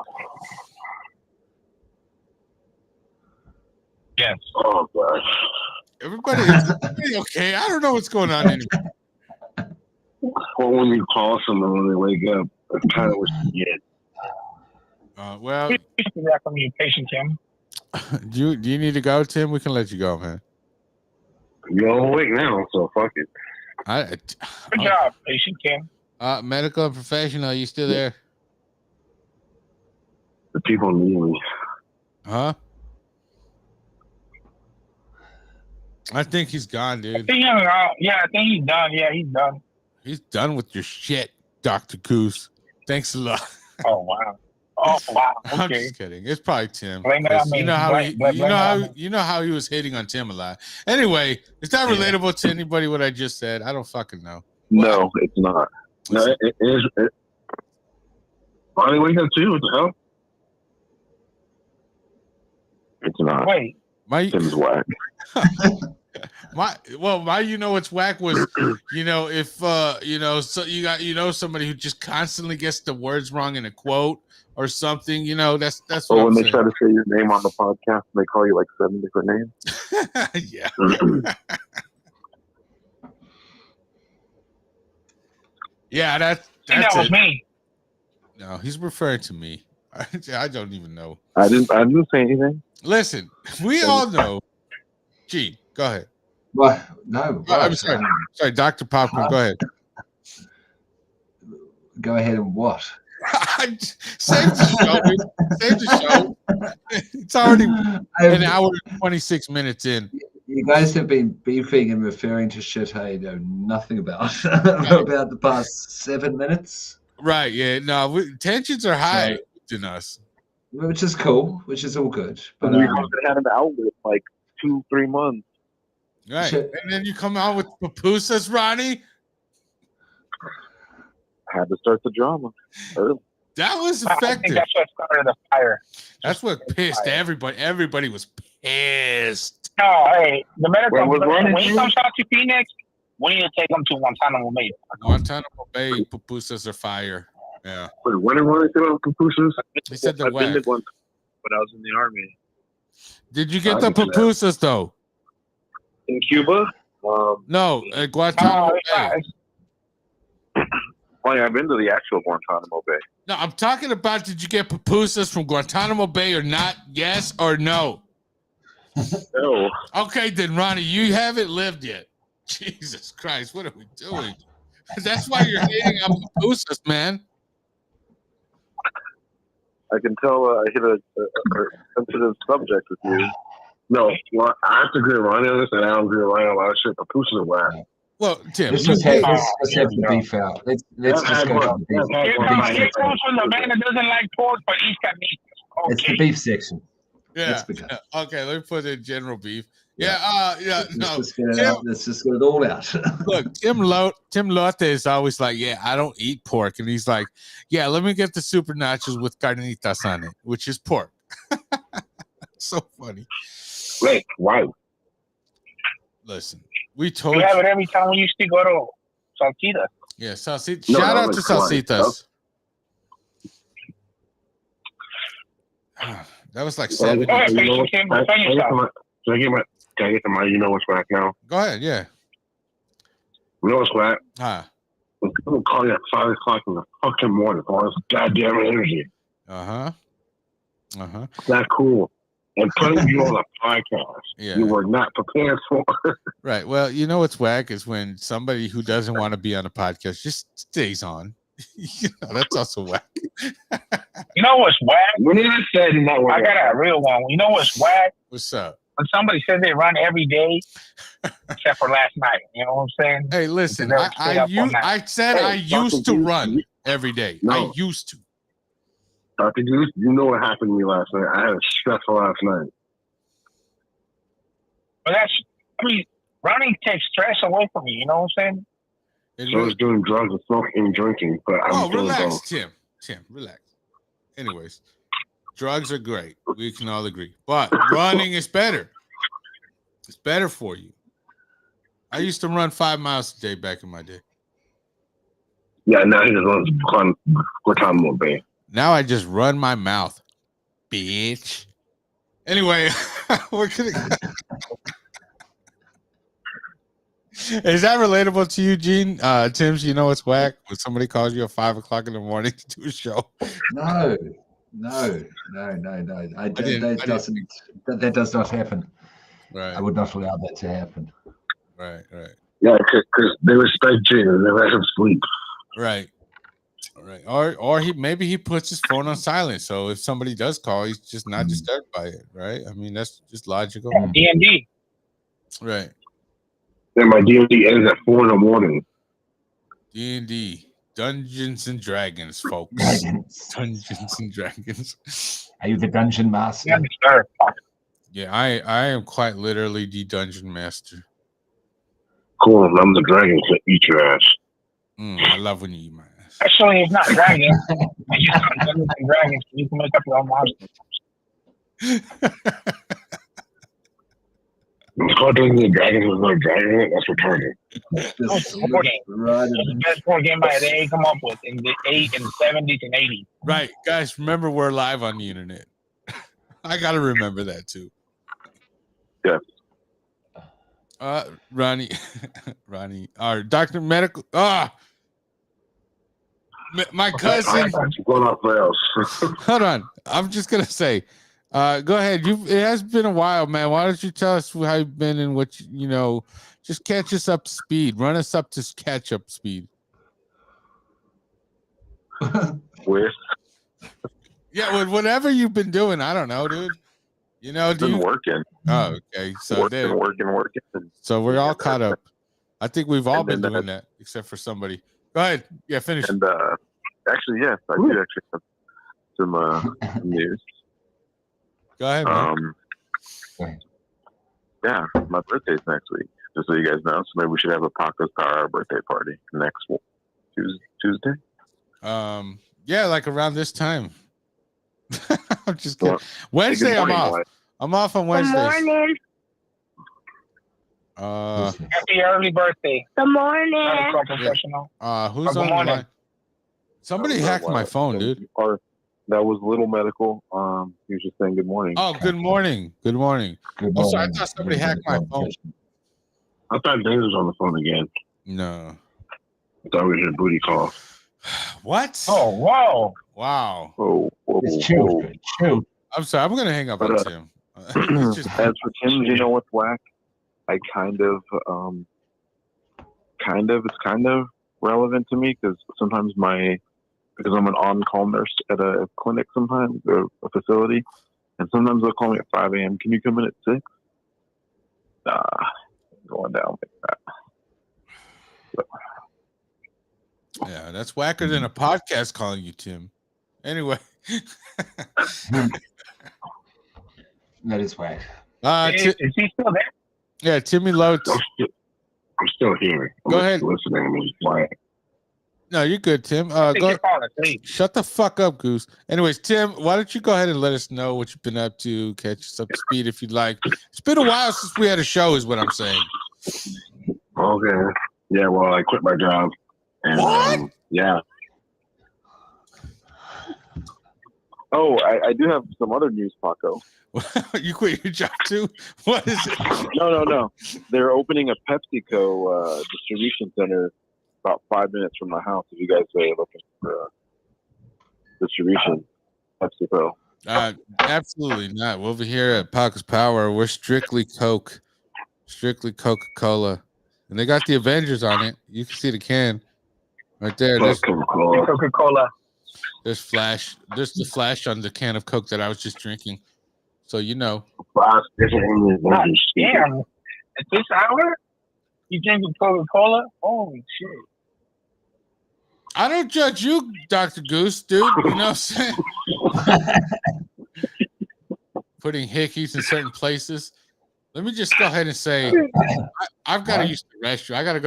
Yes. Oh gosh. Everybody is okay. I don't know what's going on anymore. Well, when you call someone when they wake up, that's kind of what you get. Well, That from you, patient Tim. do you need to go, Tim? We can let you go, man. You're awake now, so fuck it. Good job, patient Tim. Medical and professional, you still there? The people need me. Huh? I think he's gone, dude. I think he's done. Yeah, he's done. He's done with your shit, Dr. Goose. Thanks a lot. Oh wow. Oh wow. I'm Okay. just kidding. It's probably Tim. Blame it on 'cause me. You know how Blame it on me. you know how he was hitting on Tim a lot. Anyway, is that relatable to anybody? What I just said? I don't fucking know. No, it's not. No, it is. Ronnie, what you got to do? What the hell? It's not. Wait. Tim's whack. My you know what's whack was if so you got somebody who just constantly gets the words wrong in a quote or something, that's what Or I'm when they saying. try to say your name on the podcast and they call you like 7 different names. Yeah. Yeah, that's that was it. me. No, he's referring to me. I don't even know. I didn't say anything. Listen, we all know. Gene, go ahead. Well, no. Oh, I'm sorry. Sorry, Dr. Popcorn, go ahead. Go ahead and what? Save the show, dude. Save the show. It's already an hour and 26 minutes in. You guys have been beefing and referring to shit I know nothing about about the past 7 minutes. Right, yeah. No, tensions are high in us. Which is cool, which is all good. But we haven't had an outlet like 2-3 months. Right. And then you come out with pupusas, Ronnie. Had to start the drama early. That was I effective. think that's what started the fire. That's what pissed everybody. Everybody was pissed. No, hey, the medical. When When he comes out to Phoenix, we need to take him to Guantanamo Bay. Guantanamo Bay pupusas are fire. Yeah. Wait, when did Ronnie say about pupusas? He said the I've been to whack. one when I was in the army. Did you get the pupusas though? In Cuba? No, at Guantanamo Bay. Well, yeah, I've been to the actual Guantanamo Bay. No, I'm talking about did you get pupusas from Guantanamo Bay or not? Yes or no? No. Okay, then Ronnie, you haven't lived yet. Jesus Christ, what are we doing? That's why you're hating on pupusas, man. I can tell I hit a sensitive subject with you. No, well, I have to agree with Ronnie on this, and I don't agree with Ronnie on a lot of shit. Pupusas are whack. Well, Tim, let's just have the beef out. Let's just go to the beef. Here comes from the man that doesn't like pork, but he's got meat. Okay. It's the beef section. Yeah. Okay, let me put it in general beef. No. Let's just get it all out. Look, Tim Lotte is always like, yeah, I don't eat pork. And he's like, yeah, let me get the super nachos with carnitas on it, which is pork. So funny. Wait, why? Listen, we told you. We have it every time we used to go to Salsitas. Yeah, Salsitas. Shout out to Salsitas. That was like 7. Can I get to my you know what's whack now? Go ahead, yeah. You know what's whack? When people call you at 5 o'clock in the fucking morning for all this goddamn energy. That's cool. And putting you on a podcast, you were not prepared for. Right. Well, you know what's whack is when somebody who doesn't want to be on a podcast just stays on. That's also whack. You know what's whack? When I said I got a real one. You know what's whack? What's up? When somebody says they run every day, except for last night. You know what I'm saying? Hey, listen, I said I used to run every day. No. I used to. Dr. Goose, you know what happened to me last night. I had a stressful last night. But running takes stress away from you. You know what I'm saying? So I was doing drugs and smoking and drinking, but I'm doing relax, both. Tim, relax. Anyways, drugs are great. We can all agree. But running is better. It's better for you. I used to run 5 miles a day back in my day. Yeah, now he just runs Guantanamo Bay. Now I just run my mouth, bitch. Anyway, we're gonna. Is that relatable to you, Gene? Tim's, you know it's whack when somebody calls you at 5 o'clock in the morning to do a show. No. That does not happen. Right. I would not allow that to happen. Right. Yeah, because they respect Gene and they let him sleep. Right. Or maybe he puts his phone on silent, so if somebody does call, he's just not disturbed by it, right? I mean, that's just logical. DMD. Right. Then my DMD ends at 4 in the morning. D&D. Dungeons and Dragons, folks. Dungeons and Dragons. Are you the dungeon master? Yeah, sure. Yeah, I am quite literally the dungeon master. Cool. I'm the dragon to eat your ass. I love when you eat my ass. Actually, it's not dragon. It's just Dungeons and Dragons. You can make up your own monster. It's called Dungeons and Dragons. There's no dragon in it. That's retarded. It's a board game. It's the best board game they come up with in the 70s and 80s. Right, guys. Remember, we're live on the internet. I gotta remember that too. Yeah. Ronnie, our Dr. Medical. My cousin. Going off rails. Hold on. I'm just gonna say. Go ahead. It has been a while, man. Why don't you tell us how you've been and what you know? Just catch us up to speed. Run us up to catch up speed. With Yeah, whatever you've been doing. I don't know, dude. You know, been working. Oh, okay. So working. So we're all caught up. I think we've all been doing that, except for somebody. Go ahead. Yeah, finish. And actually, yes, I do actually have some news. Go ahead, man. Yeah, my birthday's next week, just so you guys know. So maybe we should have a Paco's Power birthday party next Tuesday. Yeah, like around this time. I'm just kidding. Wednesday, I'm off. I'm off on Wednesdays. Good morning. Happy early birthday. Good morning. Not a professional. Who's on the line? Somebody hacked my phone, dude. That was Little Medical. He was just saying good morning. Oh, good morning. Good morning. Oh, sorry, I thought somebody hacked my phone. I thought Dave was on the phone again. No. I thought we had a booty call. What? Oh, wow. Wow. Whoa. It's true. I'm sorry. I'm gonna hang up on Tim. As for Tim, you know what's whack? I it's kind of relevant to me because sometimes because I'm an on-call nurse at a clinic sometimes, or a facility, and sometimes they'll call me at 5 a.m. Can you come in at 6? Nah, going down like that. So. Yeah, that's whacker than a podcast calling you, Tim. Anyway. That is whack. Is he still there? Yeah, Timmy Lotes. I'm still here. Go ahead. Listening. I'm just quiet. No, you're good, Tim. Go. Shut the fuck up, Goose. Anyways, Tim, why don't you go ahead and let us know what you've been up to? Catch us up to speed if you'd like. It's been a while since we had a show, is what I'm saying. Okay. Yeah. Well, I quit my job. And, what? Yeah. Oh, I do have some other news, Paco. You quit your job too? What is it? No. They're opening a PepsiCo distribution center about 5 minutes from my house. If you guys are looking for distribution, PepsiCo. Absolutely not. We're over here at Paco's Power, we're strictly Coke, strictly Coca-Cola, and they got the Avengers on it. You can see the can right there. There's Coca-Cola. There's Flash. There's the Flash on the can of Coke that I was just drinking. So you know. God damn! At this hour, you drinking Coca-Cola? Holy shit! I don't judge you, Dr. Goose, dude. You know what I'm saying? Putting hickeys in certain places. Let me just go ahead and say, I've got to use the restroom. I gotta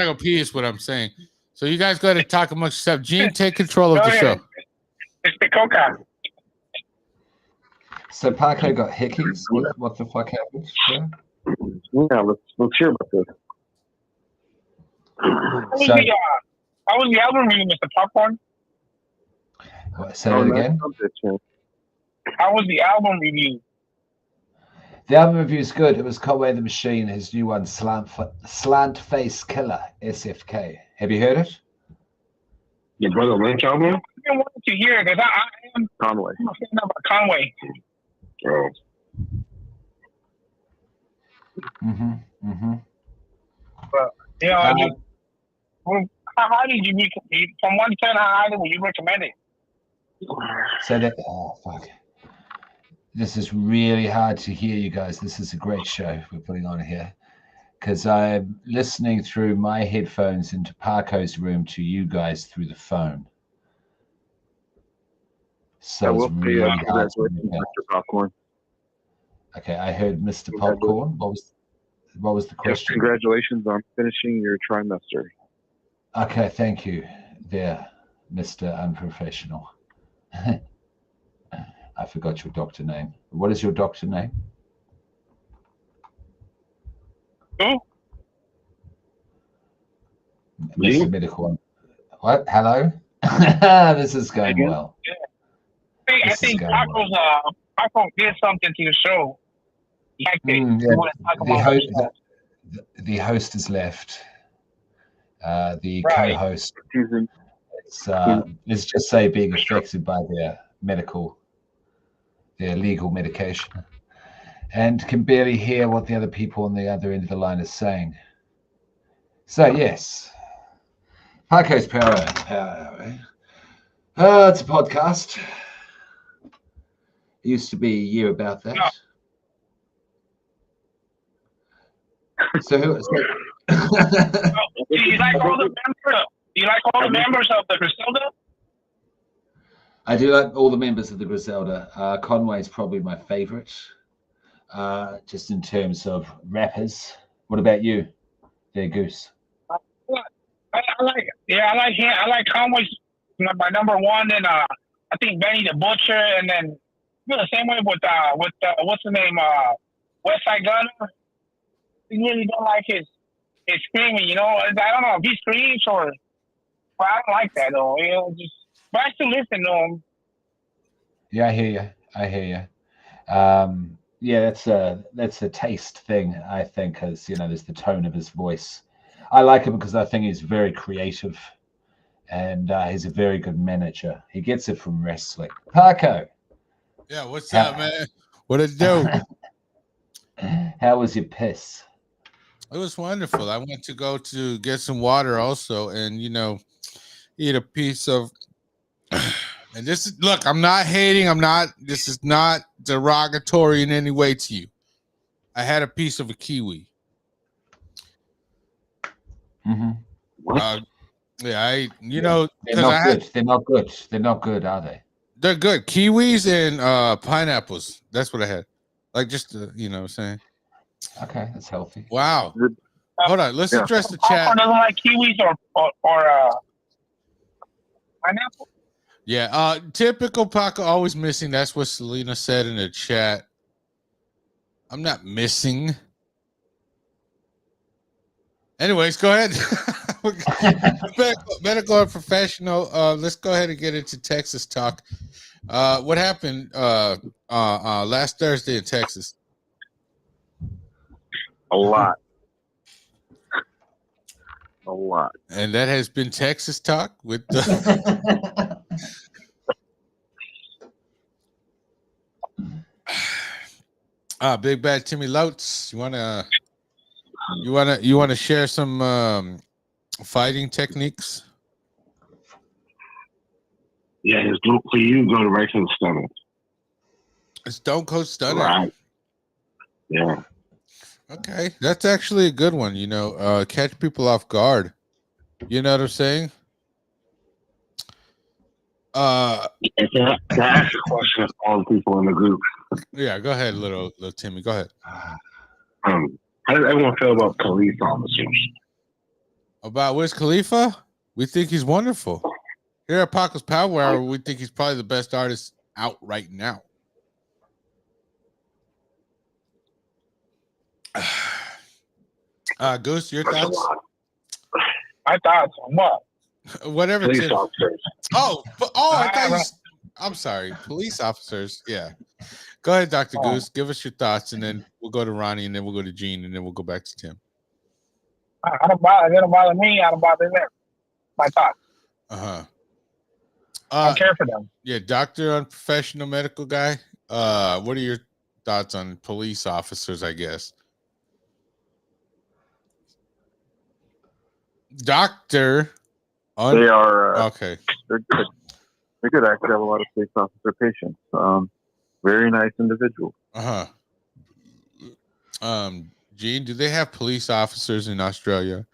go pee. Is what I'm saying. So you guys go ahead and talk amongst yourself. Gene, take control of the show. It's the Coca. So Paco got hickeys. What the fuck happened? Yeah, let's hear about this. How was the album review, Mr. Popcorn? Say it again. How was the album review? The album review is good. It was Conway the Machine, his new one, Slant Face Killah, SFK. Have you heard it? Your brother Lynch album? I've been wanting to hear it because I am Conway. I'm a fan of Conway. Oh. But how did you from 1 to 10? How highly would you recommend it? So that fuck. This is really hard to hear, you guys. This is a great show we're putting on here. because I'm listening through my headphones into Paco's room to you guys through the phone. So I it's will say really hard to congratulations, make out. Mr. Popcorn. Okay, I heard Mr. Popcorn. What was the Yes, question? congratulations on finishing your trimester. Okay, thank you there, Mr. Unprofessional. I forgot your doctor name. What is your doctor name? Hmm? Mr. Medical. What? Hello? This is going well. I think Paco did something to the show. The host is left. The Right. co-host. Let's just say being affected by their legal medication, and can barely hear what the other people on the other end of the line is saying. So yes, Paco's Power Hour. It's a podcast. It used to be a year about that. No. So do you like all the members? Do you like all the members of the Griselda? I do like all the members of the Griselda. Conway's probably my favorite, just in terms of rappers. What about you, there, Goose? I like it. Yeah, I like him. I like Conway's my number one, and I think Benny the Butcher, and then the same way with what's the name, West Side Gunner. We really don't like his screaming. You know, I don't know if he screams or, but I don't like that though. You know, but I still listen to him. Yeah, I hear you. Yeah, that's a taste thing, I think, because there's the tone of his voice. I like him because I think he's very creative, and he's a very good manager. He gets it from wrestling. Paco. Yeah, what's up, man? What it do? How was your piss? It was wonderful. I went to go to get some water also, and eat a piece of. And look, I'm not hating. This is not derogatory in any way to you. I had a piece of a kiwi. Mm-hmm. Yeah, they're not good. They're not good. They're not good, are they? They're good. Kiwis and pineapples. That's what I had. Like just what I'm saying. Okay, that's healthy. Wow. Hold on. Let's address the chat. Doesn't like kiwis or pineapple. Yeah. Typical Paco, always missing. That's what Selena said in the chat. I'm not missing. Anyways, go ahead. Medical and professional. Let's go ahead and get into Texas talk. What happened last Thursday in Texas? A lot. And that has been Texas talk with the Big Bad Timmy Lotes. You wanna share some fighting techniques? Yeah, just go for you. Go right to the stomach. Stone Cold Stunner. Right. Yeah. Okay, that's actually a good one. Catch people off guard. You know what I'm saying? Can I ask a question of all the people in the group? Yeah, go ahead, little Timmy. Go ahead. How does everyone feel about police officers? About Wiz Khalifa? We think he's wonderful. Here at Paco's Power Hour, we think he's probably the best artist out right now. Goose, your thoughts? My thoughts on what? Whatever. Police officers. I'm sorry. Police officers. Yeah. Go ahead, Dr. Goose. Give us your thoughts, and then we'll go to Ronnie, and then we'll go to Gene, and then we'll go back to Tim. I don't bother me. I don't bother them. My thoughts. I care for them. Yeah, doctor, unprofessional medical guy. What are your thoughts on police officers, I guess? Doctor. They are okay. They're good. They're good. I actually have a lot of police officer patients. Very nice individual. Gene, Gene, do they have police officers in Australia?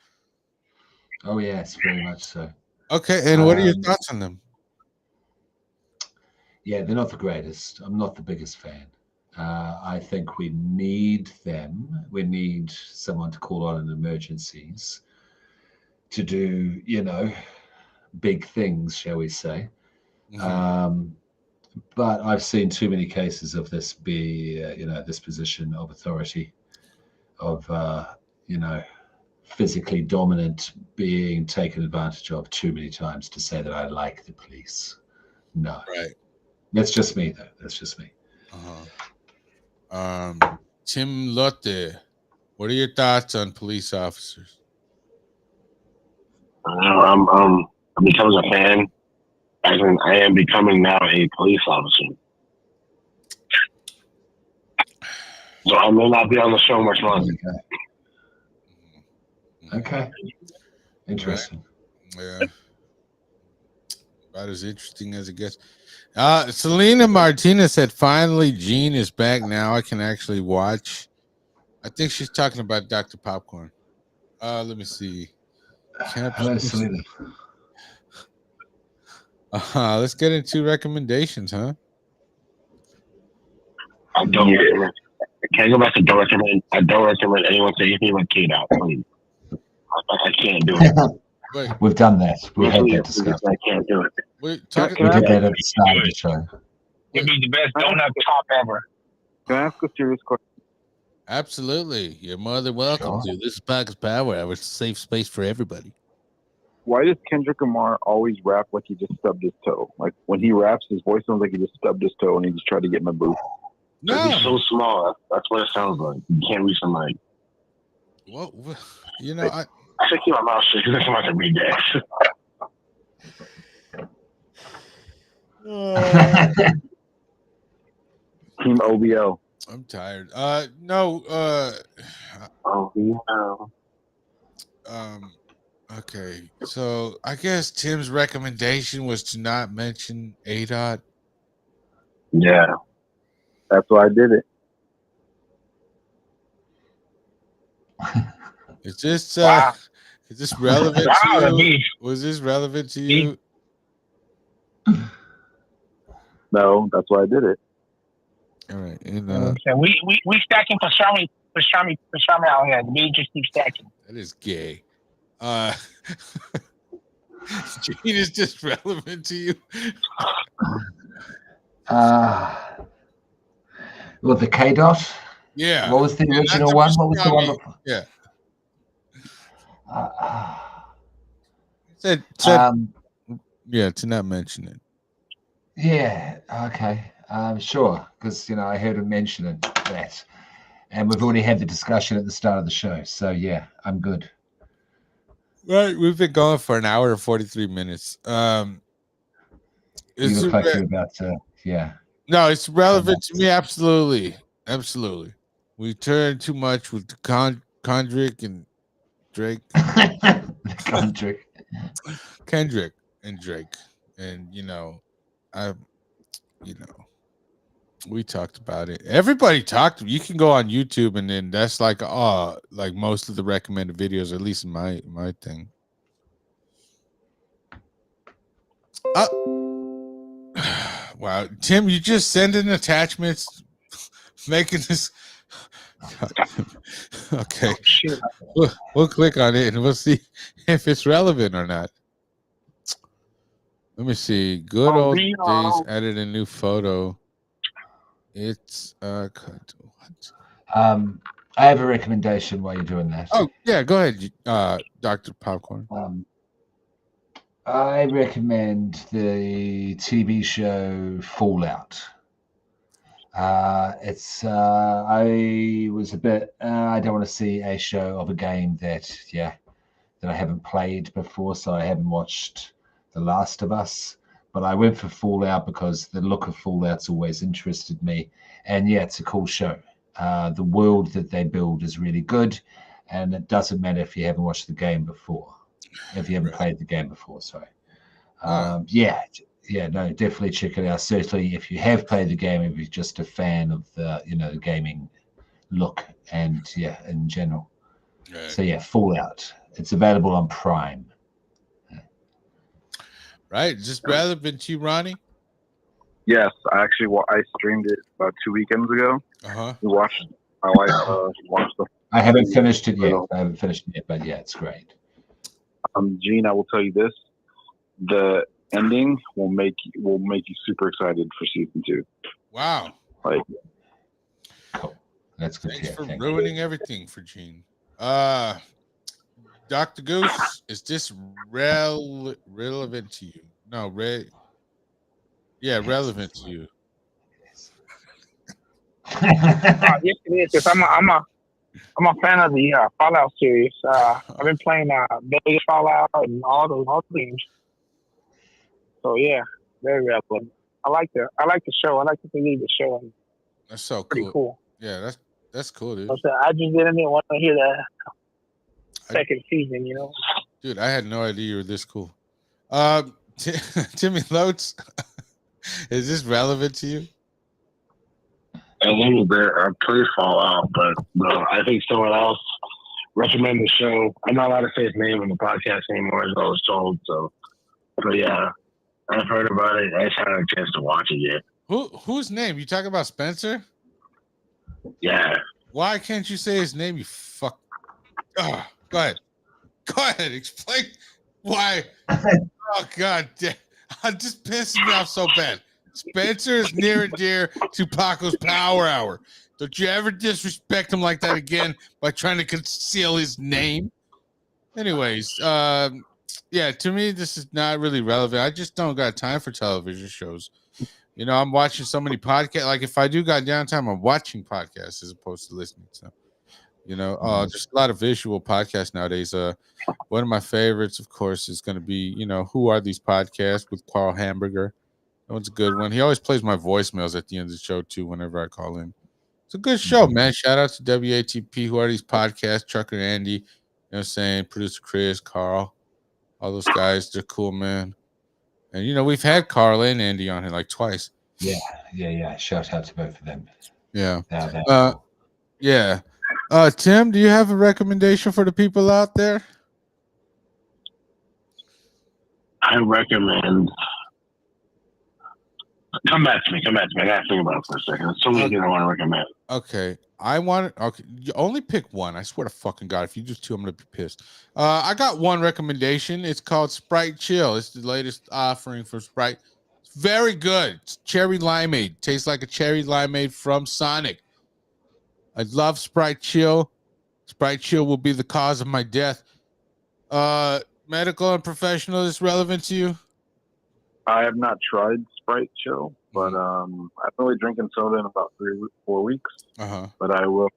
Oh yes, very much so. Okay, and what are your thoughts on them? Yeah, they're not the greatest. I'm not the biggest fan. I think we need them. We need someone to call on in emergencies to do, big things, shall we say. But I've seen too many cases of this be, this position of authority, of, physically dominant being taken advantage of too many times to say that I like the police. No. Right. That's just me, though. That's just me. Tim Lotte, what are your thoughts on police officers? I'm becoming a fan. As in, I am becoming now a police officer. So I may not be on the show much longer. Okay. Interesting. Right. Yeah. About as interesting as it gets. Selena Martinez said, finally, Gene is back now. I can actually watch. I think she's talking about Dr. Popcorn. Let me see. Hello, Selena. Let's get into recommendations, huh? I don't recommend. Can I go back to don't recommend? I don't recommend anyone say anything about Kate out, please. I can't do it. Wait. We've done that. We had that discussion. I can't do it. We did that at the start of the show. It'd be the best donut top ever. Can I ask a serious question? Absolutely. You're more than welcome to. This is Paco's Power Hour. It's a safe space for everybody. Why does Kendrick Lamar always rap like he just stubbed his toe? Like when he raps, his voice sounds like he just stubbed his toe and he just tried to get in the booth. No. He's so small. That's what it sounds like. You can't reach the mic. Well, I should keep my mouth shut because I'm about to read that. Team OBO. I'm tired. No. OBO. Okay. So I guess Tim's recommendation was to not mention ADOT. Yeah. That's why I did it. Is this relevant to you? Was this relevant to you? No, that's why I did it. All right. So we stacking for Shami out here. We just keep stacking. That is gay. Gene is just relevant to you. Well, the K-Dot? Yeah. What was the original one? What was the one before? Yeah. Yeah, to not mention it. Yeah, okay. Sure, because, I heard him mention that. And we've already had the discussion at the start of the show. So, yeah, I'm good. Right, we've been going for an hour and 43 minutes. You look like you're about to, yeah. No, it's relevant to me. Absolutely. We turn too much with Kendrick and Drake. Kendrick and Drake. And, we talked about it. Everybody talked. You can go on YouTube and then that's like most of the recommended videos, at least in my thing. Wow, Tim, you just sending attachments, making this. Okay, we'll click on it and we'll see if it's relevant or not. Let me see. Good old days. Added a new photo. It's what? I have a recommendation while you're doing that. Oh yeah, go ahead, Dr. Popcorn. I recommend the TV show Fallout. I was a bit. I don't want to see a show of a game that I haven't played before, so I haven't watched The Last of Us. But I went for Fallout because the look of Fallout's always interested me, and it's a cool show. The world that they build is really good, and it doesn't matter if you haven't watched the game before. If you haven't played the game before, sorry. No, definitely check it out. Certainly, if you have played the game, if you're just a fan of the, the gaming look and in general. Right. So Fallout. It's available on Prime. Right, just relevant to you, Ronnie. Yes, I streamed it about 2 weekends ago. We watched. My wife watched the. I haven't finished it yet. But yeah, it's great. Gene, I will tell you this: the ending will make you super excited for season 2. Wow! Like, cool. That's good. Thanks for ruining everything for Gene. Dr. Goose, is this relevant to you? No, relevant to you. Yes, it is. Because I'm a fan of the Fallout series. I've been playing Village Fallout and all those games. So yeah, very relevant. I like the show. I like to believe the show. That's so pretty cool. Yeah, that's cool, dude. I just didn't want to hear the second season. You know, dude, I had no idea you were this cool. Timmy Lotes, is this relevant to you? A little bit. I play Fallout, but I think someone else recommended the show. I'm not allowed to say his name on the podcast anymore, as I was told. So, but yeah, I've heard about it. I just haven't had a chance to watch it yet. Whose name? You talking about Spencer? Yeah. Why can't you say his name? You fuck. Go ahead. Go ahead. Explain why. Oh God, I'm just pissing me off so bad. Spencer is near and dear to Paco's Power Hour. Don't you ever disrespect him like that again by trying to conceal his name. Anyways, to me, this is not really relevant. I just don't got time for television shows. You know, I'm watching so many podcasts. Like, if I do got downtime, I'm watching podcasts as opposed to listening. So, you know, just a lot of visual podcasts nowadays. One of my favorites, of course, is going to be, you know, Who Are These Podcasts with Carl Hamburger. That one's a good one. He always plays my voicemails at the end of the show, too, whenever I call in. It's a good show, man. Shout out to WATP, Who Are These Podcasts, Trucker Andy, you know what I'm saying, producer Chris, Carl, all those guys. They're cool, man. And, you know, we've had Carl and Andy on here like twice. Yeah. Shout out to both of them. Yeah. Cool. Yeah. Tim, do you have a recommendation for the people out there? I recommend. Come back to me. I got to think about it for a second. There's so many things I want to recommend. Okay. You only pick one. I swear to fucking God. If you just two, I'm going to be pissed. I got one recommendation. It's called Sprite Chill. It's the latest offering for Sprite. It's very good. It's cherry limeade. Tastes like a cherry limeade from Sonic. I love Sprite Chill. Sprite Chill will be the cause of my death. Medical and professional is relevant to you? I have not tried Sprite Chill, but I've been only drinking soda in about 3-4 weeks. But I will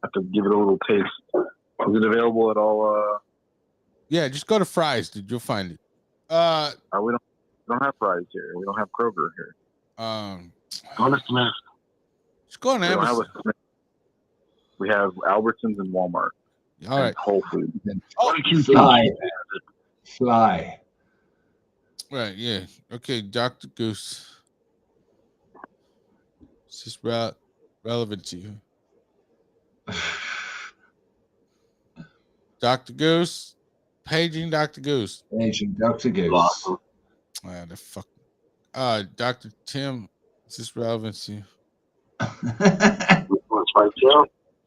have to give it a little taste. Is it available at all? Yeah, just go to Fry's, dude. You'll find it. We don't have Fry's here. We don't have Kroger here. Go to Smith. Just go on Amazon. We have Albertsons and Walmart. All right. Whole Foods. Fly. Right, yeah. Okay, Dr. Goose. Is this relevant to you? Dr. Goose? Paging Dr. Goose. Paging Dr. Goose. The fuck. Dr. Tim, is this relevant to you?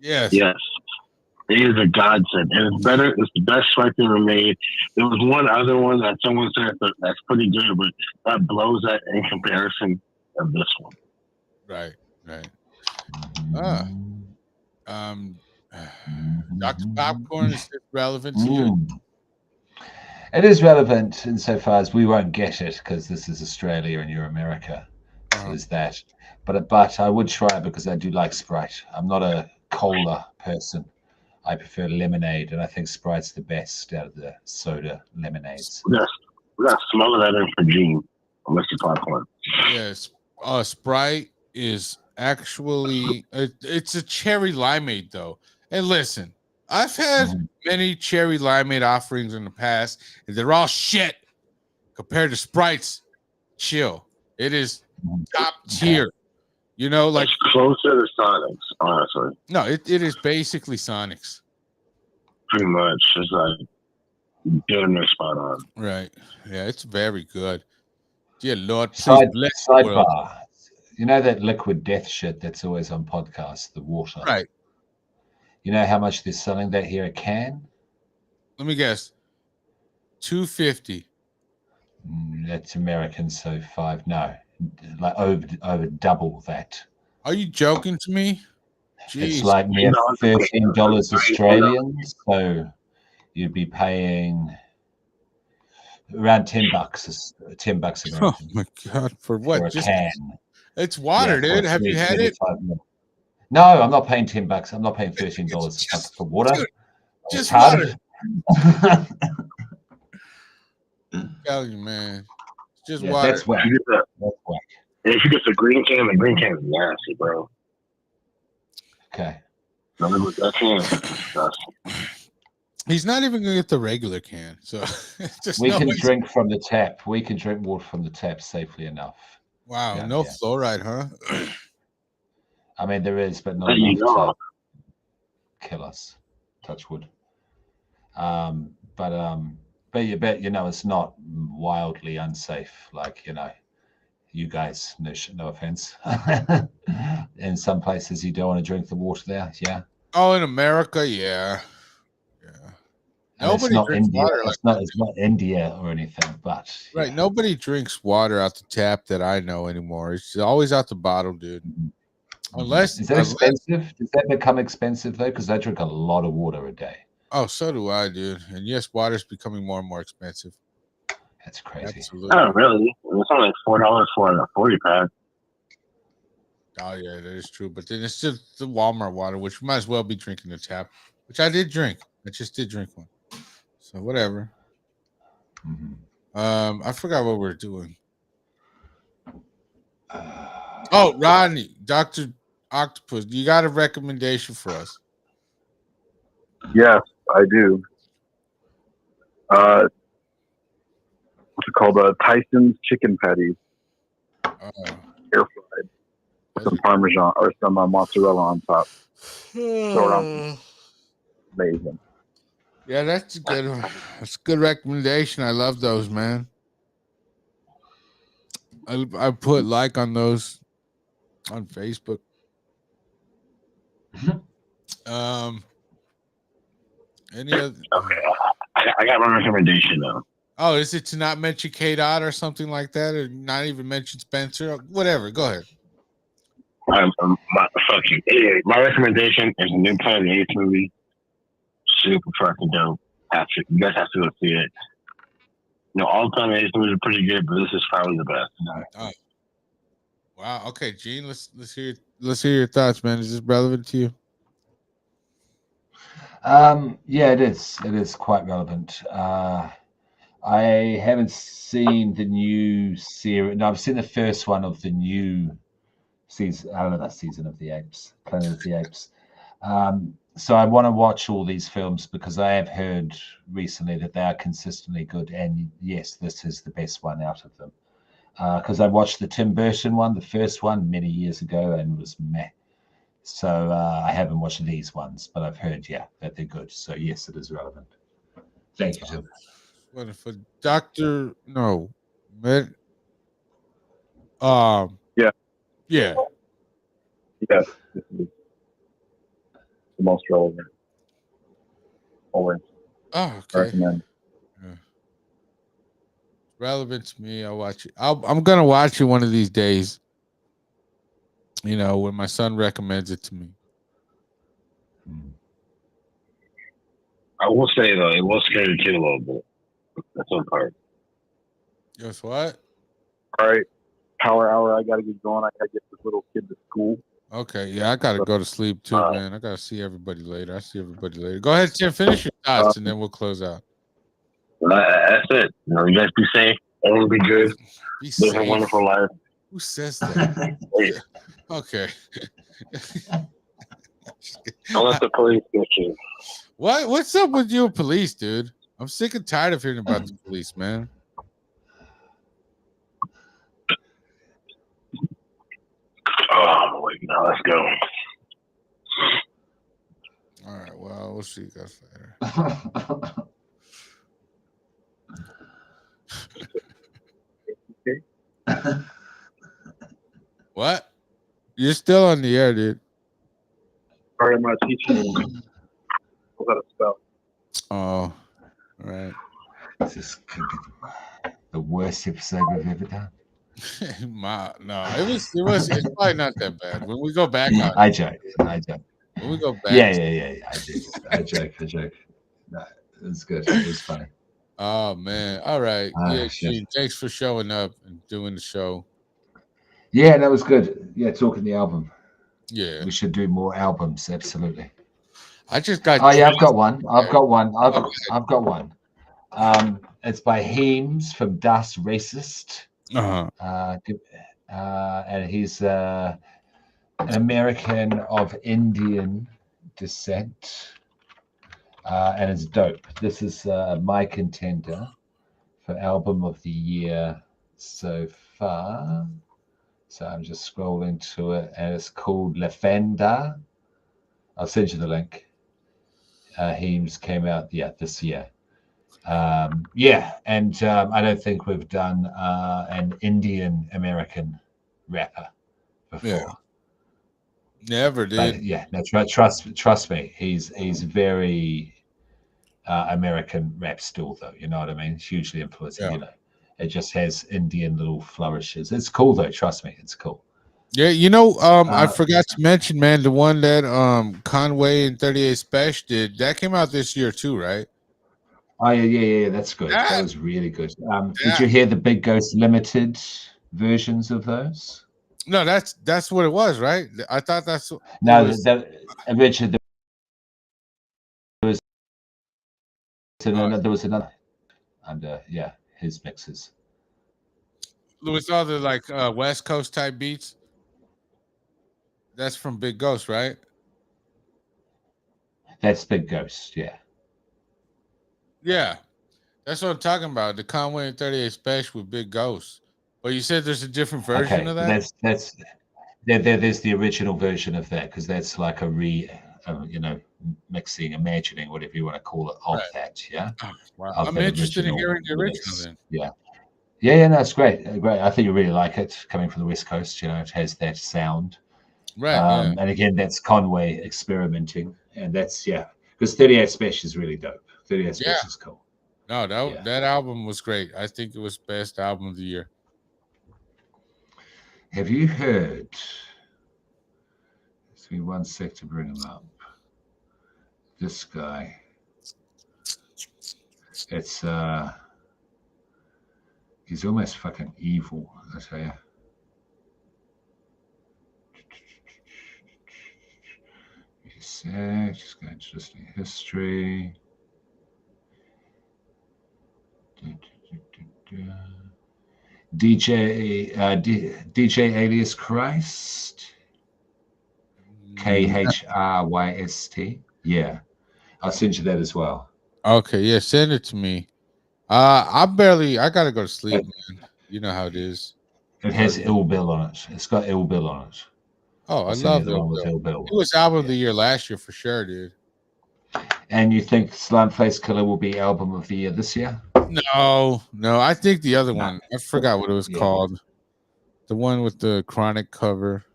Yes. Yes. It is a godsend. And it's better. It's the best Sprite ever made. There was one other one that someone said that's pretty good, but that blows that in comparison of this one. Right. Dr. Popcorn, is this relevant to you? It is relevant insofar as we won't get it because this is Australia and you're America. So there's that. But I would try because I do like Sprite. I'm not a cola person. I prefer lemonade, and I think Sprite's the best out of the soda lemonades. We got smell that in for Gene, unless you popcorn. Yes. Sprite is actually it's a cherry limeade though. And listen, I've had many cherry limeade offerings in the past, and they're all shit compared to Sprite's Chill. It is top tier. You know, like it's closer to Sonics, honestly. No, it is basically Sonics. Pretty much. It's like getting spot on. Right. Yeah, it's very good. Dear Lord, please bless the world. Sidebar. You know that liquid death shit that's always on podcasts, the water. Right. You know how much they're selling that here a can? Let me guess. $2.50. That's American, so $5. No, like over double that. Are you joking to me? Jeez. It's like near $13 Australian, so you'd be paying around $10. $10 American. Oh my God! For what? For a Just can. It's water, dude. Have you had it? No, I'm not paying $10. I'm not paying $13 for water. Dude, just water. Tell you, man. It's just Yeah, water. that's whack. That's whack. If you get the green can is nasty, bro. Okay. That can. He's not even gonna get the regular can, so just we can drink from the tap. We can drink water from the tap safely enough. Wow, no fluoride, huh? I mean, there is, but not enough to kill us. Touch wood. But you bet, you know, it's not wildly unsafe. Like, you know, you guys, no offense. In some places, you don't want to drink the water there. Yeah. Oh, in America, yeah. Nobody drinks India. water like It's not India or anything, but right. Nobody drinks water out the tap that I know anymore. It's always out the bottle, dude. Unless is that expensive? Does that become expensive though? Because I drink a lot of water a day. Oh, so do I, dude. And yes, water's becoming more and more expensive. That's crazy. Absolutely. Oh, really? It's only like $4 for a 40-pack. Oh yeah, that is true. But then it's just the Walmart water, which you might as well be drinking the tap, which I did drink. I just did drink one. So whatever. I forgot what we're doing. Oh, Rodney, Dr. Octopus, you got a recommendation for us? Yes, I do. What's it called? Tyson's chicken patties. Air fried. Some Parmesan or some mozzarella on top. Amazing. Yeah, that's a good recommendation. I love those, man. I put like on those on Facebook. Any other? Okay, I got my recommendation though. Oh, is it to not mention K-Dot or something like that, or not even mention Spencer? Whatever. Go ahead. Fuck you. Anyway, my recommendation is a new Planet of the Apes movie. Super fucking dope. You guys have to go see it. You know, all Planet of the Apes movies are pretty good, but this is probably the best. Oh. Wow. Okay, Gene. Let's hear your thoughts, man. Is this relevant to you? Yeah, it is. It is quite relevant. I haven't seen the new series. No, I've seen the first one of the new season. I don't know, that season of the Apes, Planet of the Apes. So I want to watch all these films because I have heard recently that they are consistently good. And yes, this is the best one out of them. Because I watched the Tim Burton one, the first one, many years ago, and it was meh. So I haven't watched these ones, but I've heard, that they're good. So yes, it is relevant. Thank you, Tim. Wonderful. Dr. No. Man. Yeah. Yeah. Yes. This is the most relevant. Always. Oh, okay. Recommend. Yeah. Relevant to me. I'll watch it. I'm going to watch it one of these days. You know, when my son recommends it to me. I will say, though, it will scare the kid a little bit. That's one part. Guess what? All right. Power hour. I got to get going. I got to get this little kid to school. Okay. Yeah, I got to go to sleep too, man. I got to see everybody later. Go ahead, Tim. Finish your thoughts, and then we'll close out. That's it. You know, you guys be safe. Everyone be good. Live a wonderful life. Who says that? Okay. Don't let the police get you. What's up with you and police, dude? I'm sick and tired of hearing about the police, man. I'm awake now. Let's go. All right. Well, we'll see you guys later. What? You're still on the air, dude. Sorry, my teaching. What's that spell? Oh, all right. This could be the worst episode we've ever done. No, it's probably not that bad. When we go back on I joke. when we go back. Yeah. I joke. No, it was good. It was funny. Oh man. All right. Gene, thanks for showing up and doing the show. Yeah, that was good. Yeah, talking the album. Yeah. We should do more albums, absolutely. I just got I've got one. I've got one. It's by Heems from Das Racist. And he's an American of Indian descent. And it's dope. This is my contender for album of the year so far. So I'm just scrolling to it, and it's called La Fenda. I'll send you the link. Heems came out this year. And I don't think we've done an Indian American rapper before. Yeah. Never did. But, no, trust me. He's very American rap still, though. You know what I mean? It's hugely influencing. You know, it just has Indian little flourishes. It's cool though. Trust me, it's cool. Yeah, you know, I forgot to mention, man, the one that Conway and 38 Special did, that came out this year too, right? Oh yeah, that's good. That was really good. Did you hear the Big Ghost Limited versions of those? No, that's what it was, right? I thought that's no. Richard, there was another under his mixes. With all the like West Coast type beats. That's from Big Ghost, right? That's Big Ghost, yeah. Yeah, that's what I'm talking about. The Conway and 38 Special with Big Ghost. But you said there's a different version of that. There's the original version of that, because that's like a mixing, imagining, whatever you want to call it, of that. Yeah. Oh, wow. I'm interested in hearing the original then. Yeah. No, it's great. I think you really like it. Coming from the West Coast, you know, it has that sound. Right. And again, that's Conway experimenting, and that's because 38 Special is really dope. 38 Special is cool. No, that album was great. I think it was best album of the year. Have you heard? Give me 1 sec to bring him up. This guy. It's he's almost fucking evil, I tell you. Just going to listening history. DJ alias Christ. KHRYST. Yeah, I'll send you that as well. Okay, yeah, send it to me. I gotta go to sleep, man. You know how it is. It has Ill Bill on it. It's got Ill Bill on it. Oh, I love Ill Bill. It was album of the year last year for sure, dude. And you think Slant Face Killah will be album of the year this year? No. I think the other one. I forgot what it was called. The one with the Chronic cover,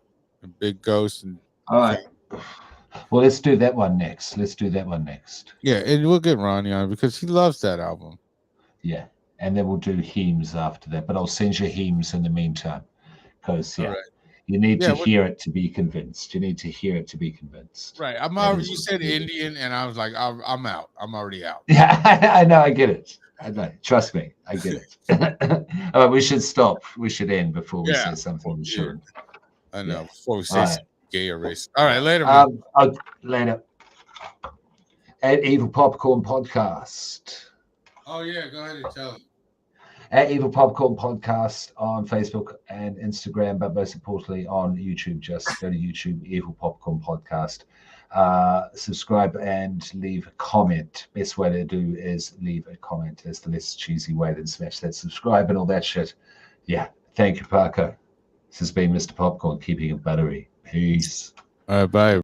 the Big Ghost. All right. Well, let's do that one next. Yeah, and we'll get Ronnie on because he loves that album. Yeah, and then we'll do Heems after that. But I'll send you Heems in the meantime, because you need to hear it to be convinced. Right. You said Indian, and I was like, I'm out. I'm already out. Yeah, I know. I get it. I know. Trust me. I get it. All right, we should stop. We should end before we say something we shouldn't. I know. Before we say gay or racist. All right, later, man. Later. At Evil Popcorn Podcast. Oh, yeah. Go ahead and tell them. At Evil Popcorn Podcast on Facebook and Instagram, but most importantly on YouTube. Just go to YouTube, Evil Popcorn Podcast. Subscribe and leave a comment. Best way to do is leave a comment. That's the less cheesy way than smash that subscribe and all that shit. Yeah. Thank you, Paco. This has been Mr. Popcorn, keeping a battery. Peace. All right, bye.